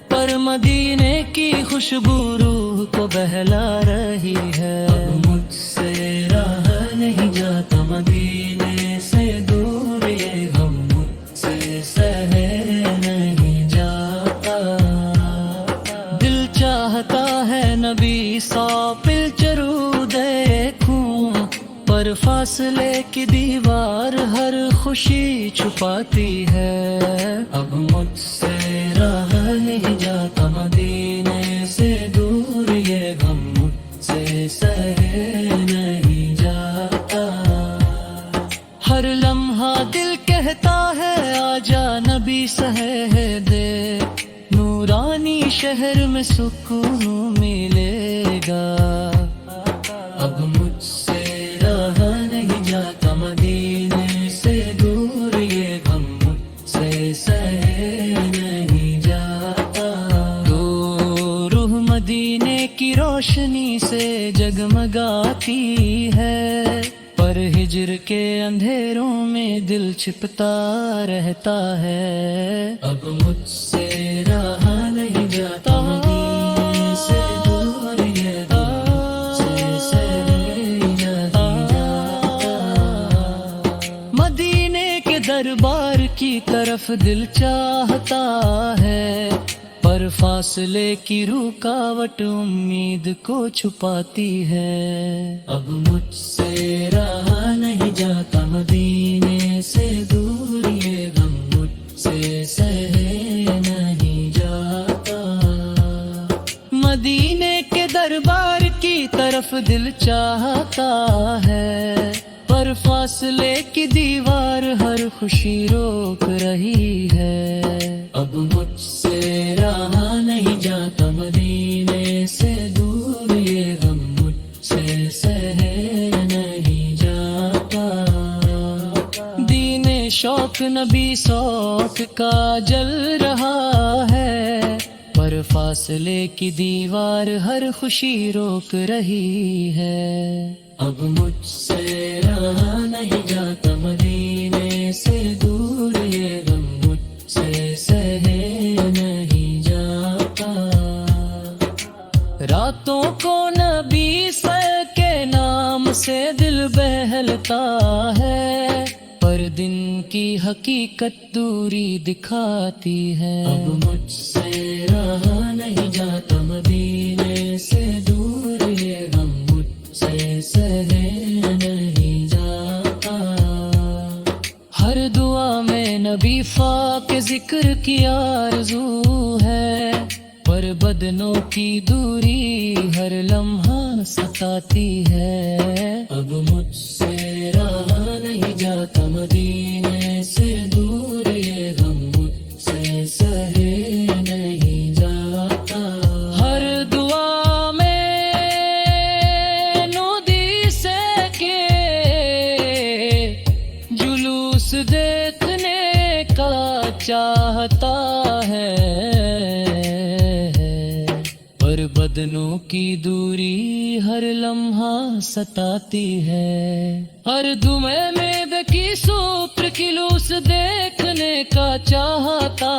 پر مدینے کی خوشبو روح کو بہلا رہی ہے. اب مجھ سے رہا نہیں جاتا مدینے سے دور، یہ غم مجھ سے سہے نہیں جاتا. دل چاہتا ہے نبی سو پل چرو دیکھوں، پر فاصلے کی دیوار ہر خوشی چھپاتی ہے. اب مجھ سے رہا نہیں جاتا مدینے سے دور، یہ غم مجھ سے سہے نہیں جاتا. ہر لمحہ دل کہتا ہے آجا نبی سہے دے، نورانی شہر میں سکون ملے گا. اب مجھ سے رہا نہیں جاتا مدینے سے دور، یہ غم مجھ سے سہے نہیں جاتا. تو روح مدینے کی روشنی سے جگمگاتی ہے، پر ہجر کے اندھیروں میں دل چھپتا رہتا ہے. اب مجھ سے رہا نہیں جاتا مدینے سے دور، یہ غم مجھ سے سہے نہیں جاتا. مدینے کے دربار کی طرف دل چاہتا ہے، پر فاصلے کی رکاوٹ امید کو چھپاتی ہے. اب مجھ سے رہا نہیں جاتا مدینے سے دور، یہ غم مجھ سے سہے نہیں جاتا. مدینے کے دربار کی طرف دل چاہتا ہے، پر فاصلے کی دیوار ہر خوشی روک رہی ہے. اب مجھ سے رہا نہیں جاتا مدینے سے دور، یہ غم مجھ سے سہے نہیں جاتا. دین شوق نبی شوق کا جل رہا ہے، پر فاصلے کی دیوار ہر خوشی روک رہی ہے. اب مجھ سے رہا نہیں جاتا مدینے سے دور، یہ غم مجھ سے سہے نہیں جاتا. راتوں کو نبی سر کے نام سے دل بہلتا ہے، پر دن کی حقیقت دوری دکھاتی ہے. اب مجھ سے رہا نہیں جاتا مدینے سے دور، یہ غم مجھ سے سہے نہیں جاتا. ہر دعا میں نبی پاک ذکر کی آرزو ہے، پر بدنوں کی دوری ہر لمحہ ستاتی ہے. اب مجھ سے رہا نہیں جاتا مدینے سے دور، یہ غم مجھ سے سہے نہیں جاتا. ہر دعا میں نودی سے کے جلوس دیکھنے کا چاہتا ہے، پر بدنوں کی دوری ہر لمحہ ستاتی ہے. ہر دمے میں بکی سوپر کی لوس دیکھنے کا چاہتا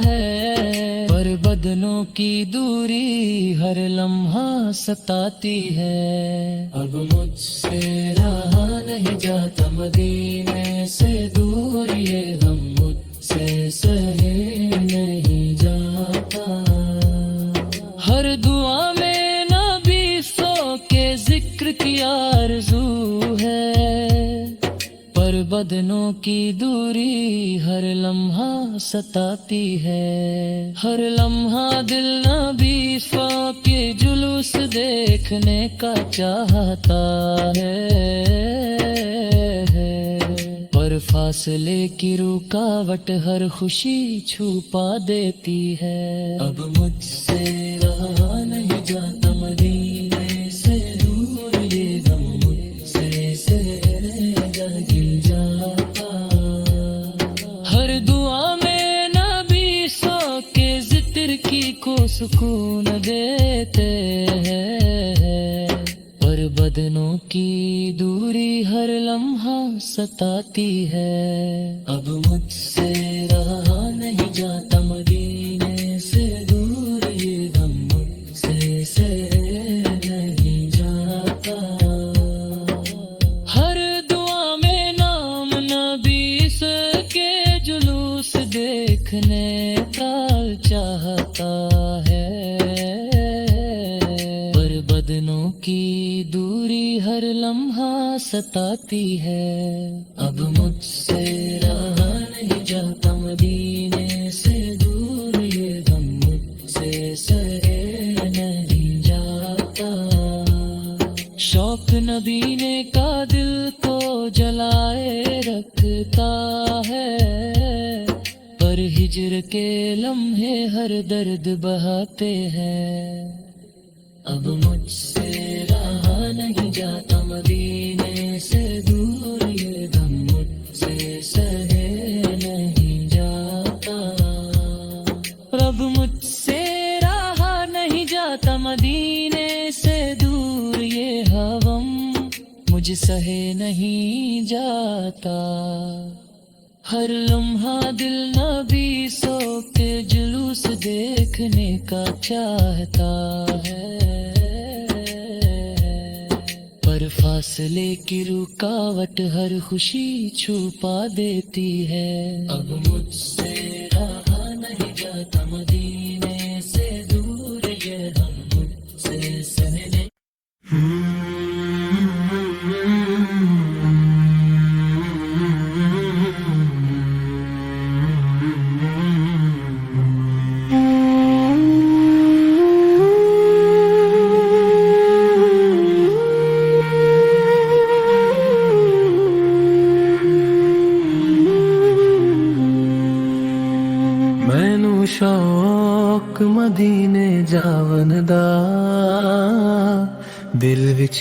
ہے، پر بدنوں کی دوری ہر لمحہ ستاتی ہے. اب مجھ سے رہا نہیں جاتا مدینے سے دور، یہ غم مجھ سے سہے نہیں جاتا. ہر دعا میں نبی سو کے ذکر کی آرزو ہے، پر بدنوں کی دوری ہر لمحہ ستاتی ہے، ہر لمحہ دل نبی کے جلوس دیکھنے کا چاہتا ہے، پر فاصلے کی رکاوٹ ہر خوشی چھپا دیتی ہے۔ اب مجھ سے رہا نہیں جاتا مدینے سے دور، یہ غم مجھ سے سہرا گل جاتا، ہر دعا میں نبی سو کے ذکر کی کو سکون دیتے ہیں، پر بدنوں کی دوری ہر لمحہ ستاتی ہے۔ اب مجھ سے رہا نہیں جاتا مدینے سے دور، یہ غم مجھ سے سہرا نہیں جاتا، ہر دعا میں نام نبی کے جلوس دیکھنے کا چاہتا ہے، پر بدنوں کی دوری ہر لمحہ ستاتی ہے۔ اب مجھ سے رہا نہیں جاتا مدینے سے دور، یہ غم مجھ سے سہرا نہیں جاتا، شوق نبینے کا دل کو جلائے رکھتا ہے، پر ہجر کے لمحے ہر درد بہاتے ہیں۔ اب مجھ سے رہا نہیں جاتا مدینے سے دور، یہ غم مجھ سے سہے نہیں جاتا، رب مجھ سے رہا نہیں جاتا مدینے سے دور، یہ غم مجھ سہے نہیں جاتا، ہر لمحہ دل نبی سو کے جلوس دیکھنے کا چاہتا ہے، پر فاصلے کی رکاوٹ ہر خوشی چھپا دیتی ہے۔ اب مجھ سے رہا نہیں جاتا مدینے سے دور، یہ غم مجھ سے سہنے شوق مدینے جاون دا، دل وچ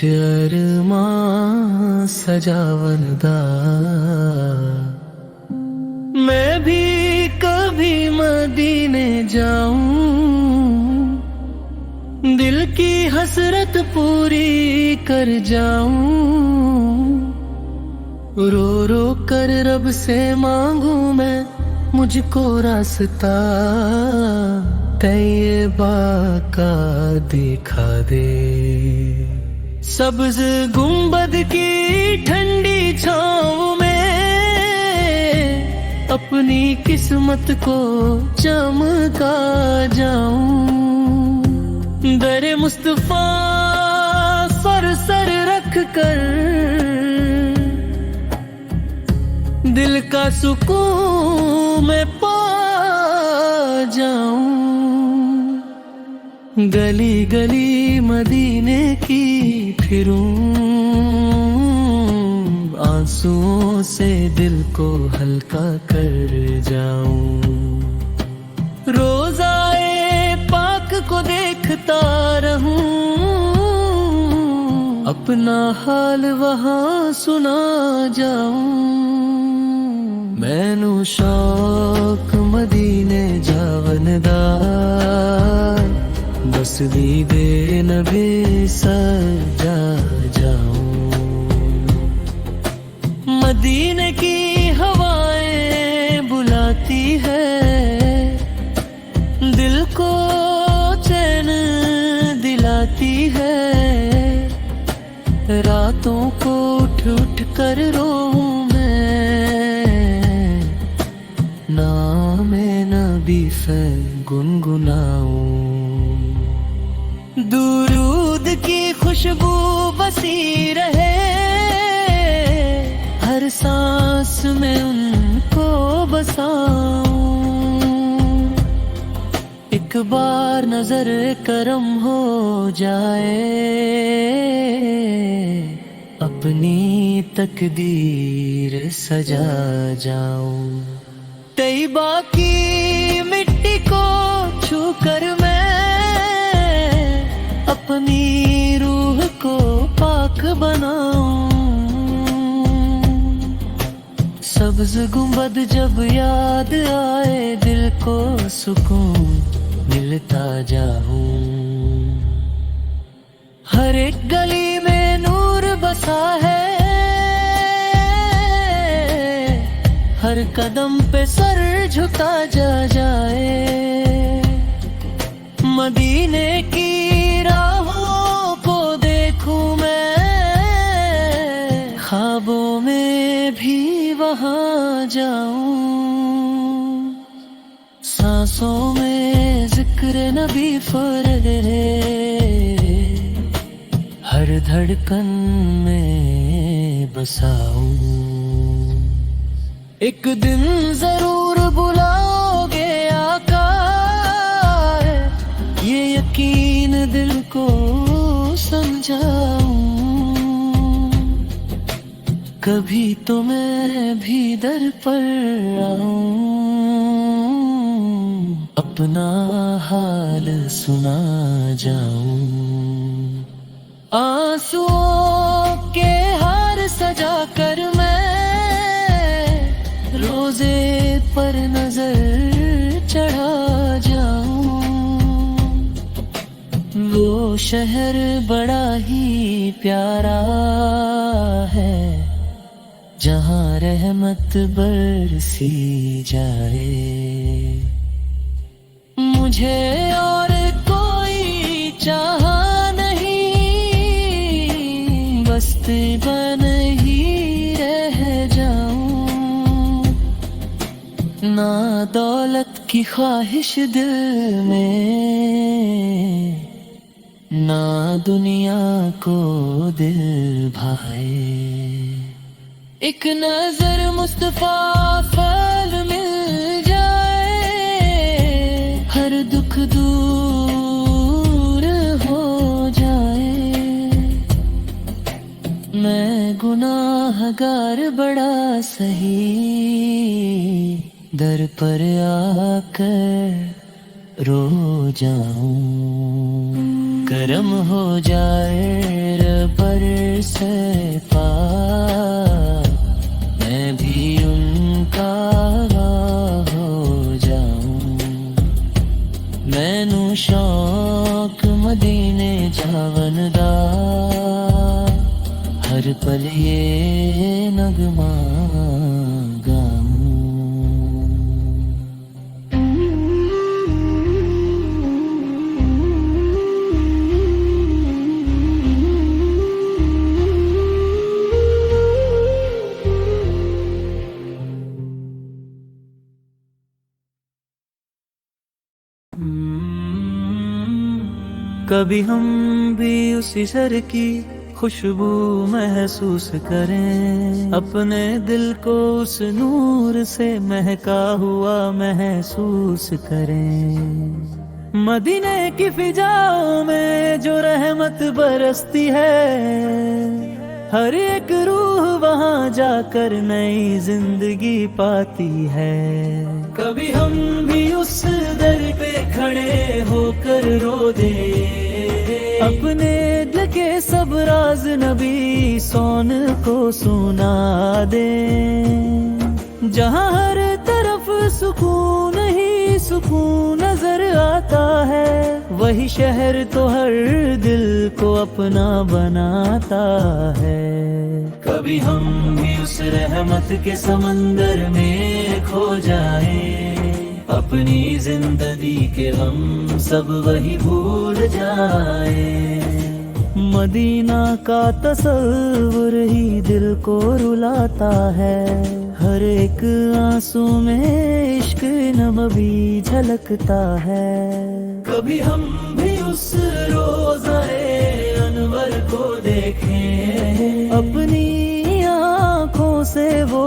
ارمان سجاون دا، میں بھی کبھی مدینے جاؤں، دل کی حسرت پوری کر جاؤں، رو رو کر رب سے مانگوں میں مجھ کو راستہ طیبہ کا دکھا دے، سبز گنبد کی ٹھنڈی چھاؤں میں اپنی قسمت کو چمکا جاؤں، در مصطفیٰ سر رکھ کر دل کا سکون میں پا جاؤں، گلی گلی مدینے کی پھروں، آنسوؤں سے دل کو ہلکا کر جاؤں، روزائے پاک کو دیکھتا رہوں، اپنا حال وہاں سنا جاؤں، مینوں شوق مدینے جاون دا، بس دیدے نبی سجا جاؤں، مدینے کی ہوائیں بلاتی ہے، دل کو چین دلاتی ہے، راتوں کو اٹھ اٹھ کر روؤں میں، نام نبی فین گنگناؤں، درود کی خوشبو بسی رہے ہر سانس بساؤں، ایک بار نظر کرم ہو جائے، اپنی تقدیر سجا جاؤں۔ طیبہ کی مٹی کو چھو کر میں اپنی روح کو پاک بناؤں، سبز گنبد جب یاد آئے دل کو سکون ملتا جاؤں، ہر ایک گلی میں نور بسا ہے، ہر قدم پہ سر جھکا جائے، مدینے کی راہوں کو دیکھوں میں، خوابوں میں بھی وہاں جاؤں، سانسوں میں ذکر نبی پھرے، ہر دھڑکن میں بساؤں۔ ایک دن ضرور بلاؤ گے آقا، یہ یقین دل کو سمجھاؤں، کبھی تو میں بھی در پر آؤں، اپنا حال سنا جاؤں، آنسوؤں کے ہار سجا کر میں روزے پر نظر چڑھا جاؤں، وہ شہر بڑا ہی پیارا ہے جہاں رحمت برسی جائے، مجھے اور کوئی چاہا نہیں، بس بن ہی رہ جاؤں، نہ دولت کی خواہش دل میں، نہ دنیا کو دل بھائے، ایک نظر مصطفیٰ پھل مل جائے، ہر دکھ دور ہو جائے، میں گناہ گار بڑا سہی، در پر آ کر رو جاؤں، کرم ہو جائے ربر سے پاک، میں بھی ان کا ہو جاؤں، میں نو شوق مدینے جاون دا، ہر پل یہ نغمہ گاؤں۔ کبھی ہم بھی اسی سر کی خوشبو محسوس کریں، اپنے دل کو اس نور سے مہکا ہوا محسوس کریں، مدینے کی فضاؤں میں جو رحمت برستی ہے، ہر ایک روح وہاں جا کر نئی زندگی پاتی ہے، کبھی ہم بھی اس در پہ کھڑے ہو کر رو دیں، اپنے دل کے سب راز نبی سون کو سنا دیں، جہاں ہر طرف سکون ہی سکون نظر آتا ہے، وہی شہر تو ہر دل کو اپنا بناتا ہے، کبھی ہم بھی اس رحمت کے سمندر میں کھو جائیں، اپنی زندگی کے غم سب وہی بھول جائیں، مدینہ کا تصور ہی دل کو رلاتا ہے، ہر ایک آنسو میں عشق نبوی جھلکتا ہے، کبھی ہم بھی اس روزائے انور کو دیکھیں، اپنی آنکھوں سے وہ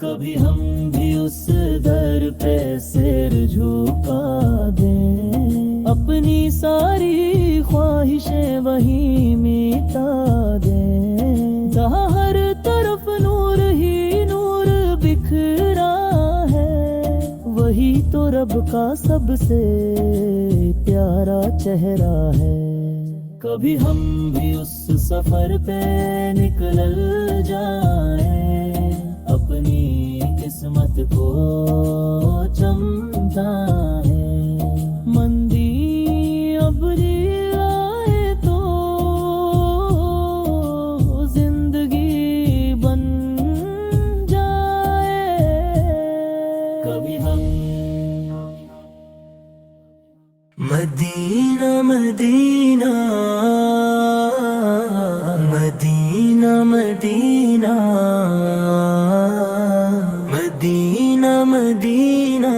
کبھی ہم بھی اس در پہ سر جھکا دیں، اپنی ساری خواہشیں وہی مٹا دیں، جہاں ہر طرف نور ہی نور بکھرا ہے، وہی تو رب کا سب سے پیارا چہرہ ہے۔ کبھی ہم بھی اس سفر پہ نکل جائیں، اپنی قسمت کو چمتا ہے، مندی ابری آئے تو زندگی بن جائے۔ کبھی ہم مدینہ مدینہ مدینہ مدینہ مدینہ مدینہ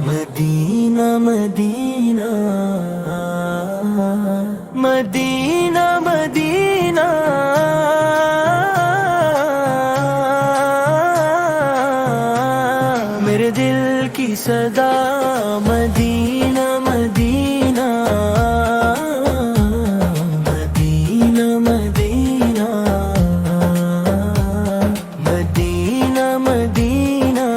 مدینہ مدینہ مدینہ مدینہ میرے دل کی صدا مدینہ مدینہ مدینہ مدینہ مدینہ مدینہ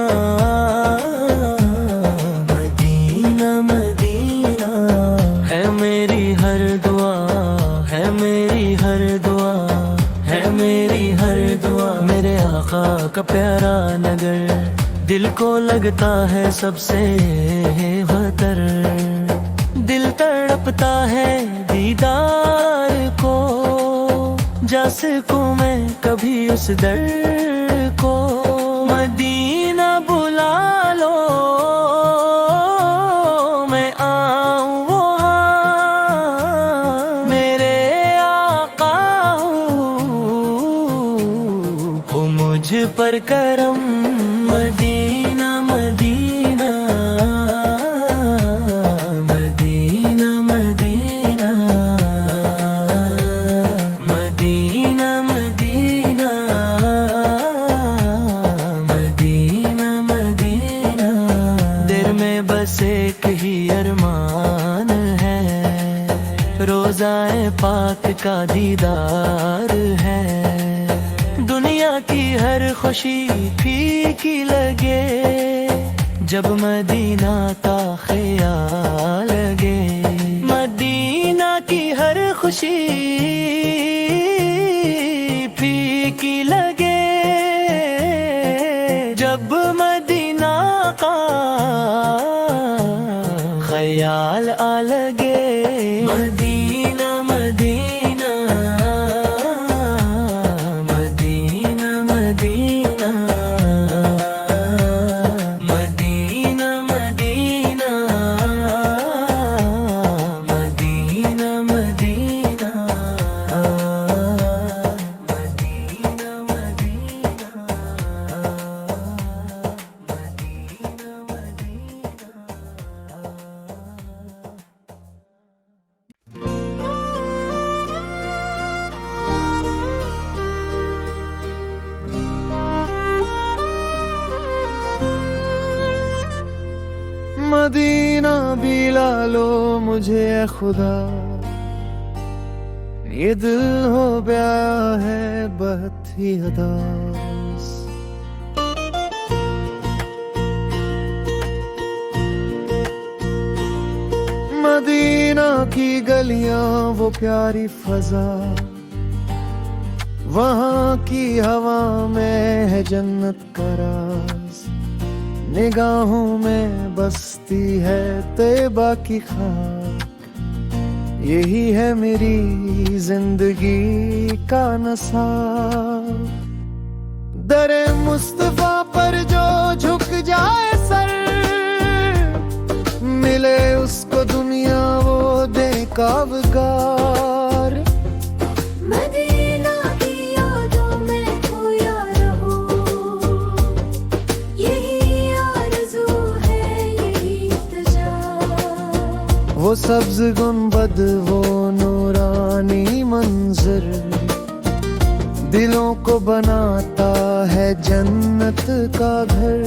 مدینہ مدینہ ہے میری ہر دعا، ہے میری ہر دعا، ہے میری ہر دعا، میرے آقا کا پیارا نگر دل کو لگتا ہے سب سے بہتر، دل تڑپتا ہے دیدار کو، جا سکوں میں کبھی اس در کو، مدینہ بلا لو میں آؤں وہاں، میرے آقا ہو مجھ پر کرم، مدینہ مدینہ مدینہ مدینہ مدینہ مدینہ مدینہ مدینہ دل میں بس ایک ہی ارمان ہے، روضائے پاک کا دیدار ہے، دنیا کی ہر خوشی پھیکی لگے جب مدینہ کا خیال لگے، مدینہ کی ہر خوشی پھیکی لگے جب مدینہ کا خیال آ لگے، مدینہ مدینہ مدینہ بلا لو مجھے اے خدا، یہ دل ہو گیا ہے بہت ہی اداس، مدینہ کی گلیاں وہ پیاری فضا، وہاں کی ہوا میں ہے جنت کا راز، نگاہوں میں بستی ہے طیبہ کی خاک، یہی ہے میری زندگی کا نصاب، در مصطفیٰ پر جو جھک جائے سر، ملے اس کو دنیا وہ دے کابگار، مدینہ کی یادوں میں کھویا رہو، یہی آرزو ہے یہی التجا، وہ سبز گنبد وہ نورانی منظر، دلوں کو بناتا ہے جنت کا گھر.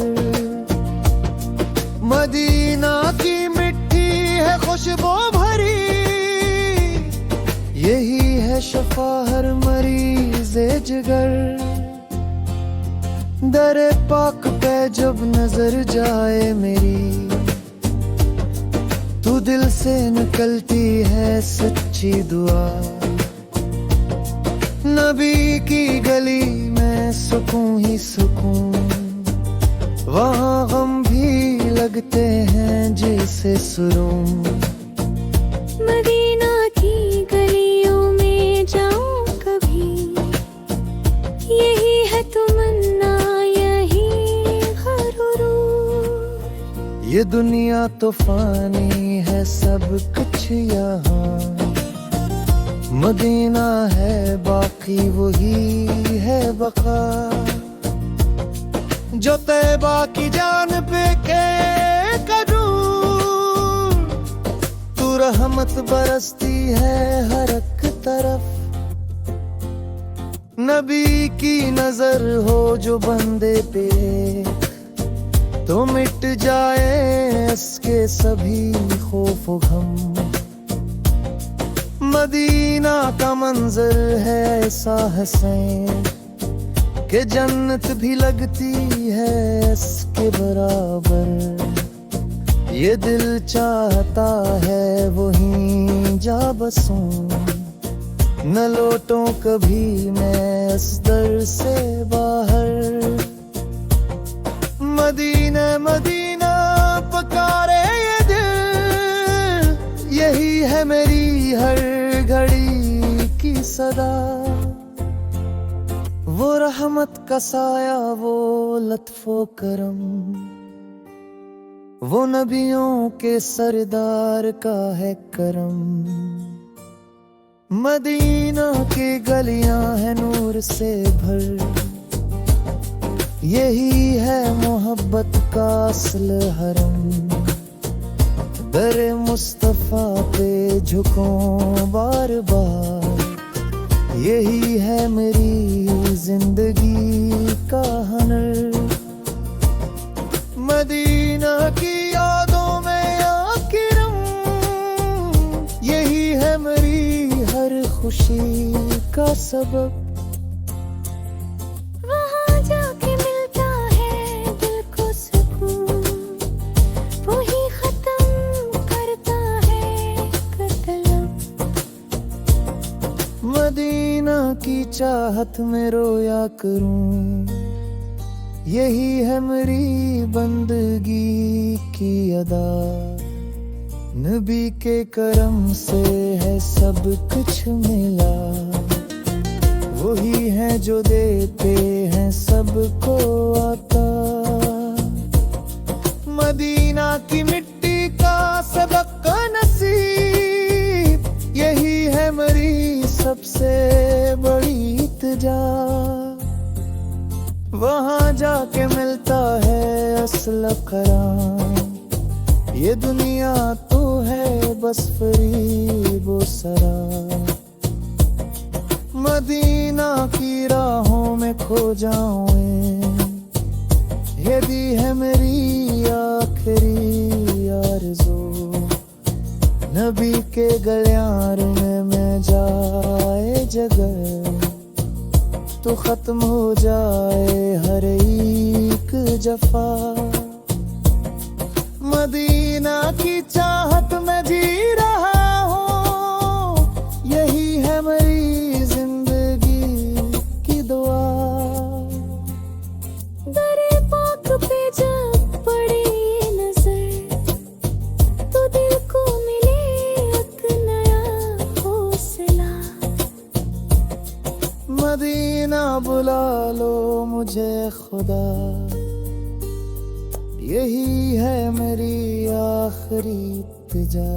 مدینہ کی مٹی ہے خوشبو بھری، یہی ہے شفا ہر مریض جگر. در پاک پہ جب نظر جائے میری، تو دل سے نکلتی ہے سچی دعا. نبی کی گلی میں سکون ہی سکون، وہاں غم بھی لگتے ہیں جیسے سرون. مدینہ کی گلیوں میں جاؤں کبھی، یہی ہے تمنا یہی غرور. یہ دنیا تو فانی ہے سب کچھ یہاں، مدینہ ہے باقی وہی ہے بقا. جو طیبہ کی جانب کے قدور، تو رحمت برستی ہے ہر ایک طرف. نبی کی نظر ہو جو بندے پہ، تو مٹ جائے اس کے سبھی خوف و غم. مدینہ کا منظر ہے ایسا حسین کہ جنت بھی لگتی ہے اس کے برابر. یہ دل چاہتا ہے وہیں جا بسوں، نہ لوٹوں کبھی میں اس در سے باہر. مدینہ مدینہ پکارے یہ دل، یہی ہے میری ہر گھڑی کی صدا. وہ رحمت کا سایہ، وہ لطف و کرم، وہ نبیوں کے سردار کا ہے کرم. مدینہ کی گلیاں ہیں نور سے بھر، یہی ہے محبت کا اصل حرم. در مصطفیٰ پہ جھکوں بار بار، یہی ہے میری زندگی کا ہنر. مدینہ کی یادوں میں یا کرم، یہی ہے میری ہر خوشی کا سبب. وہاں جا کے ملتا ہے دل کو سکون، وہی ختم کرتا ہے قلم. مدینہ کی چاہت میں رویا کروں، یہی ہے میری بندگی کی ادا. نبی کے کرم سے ہے سب کچھ ملا، وہی ہیں جو دیتے ہیں سب کو عطا. مدینہ کی مٹی کا سبق نصیب، یہی ہے میری سب سے بڑی التجا. وہاں جا کے ملتا ہے اصل قرار، یہ دنیا تو ہے بس فریب و سراب. مدینہ کی راہوں میں کھو جاؤں، یہ بھی ہے میری آخری آرزو. نبی کے گلیاں میں جائے جگر، تو ختم ہو جائے ہر ایک جفا. مدینہ کی چاہت میں جی رہا ہوں، یہی ہے میری زندگی کی دعا. در پاک پہ جب پڑے نظر، تو دل کو ملے ایک نیا حوصلہ. مدینہ بلا لو مجھے خدا، یہی ہے میری آخری التجا.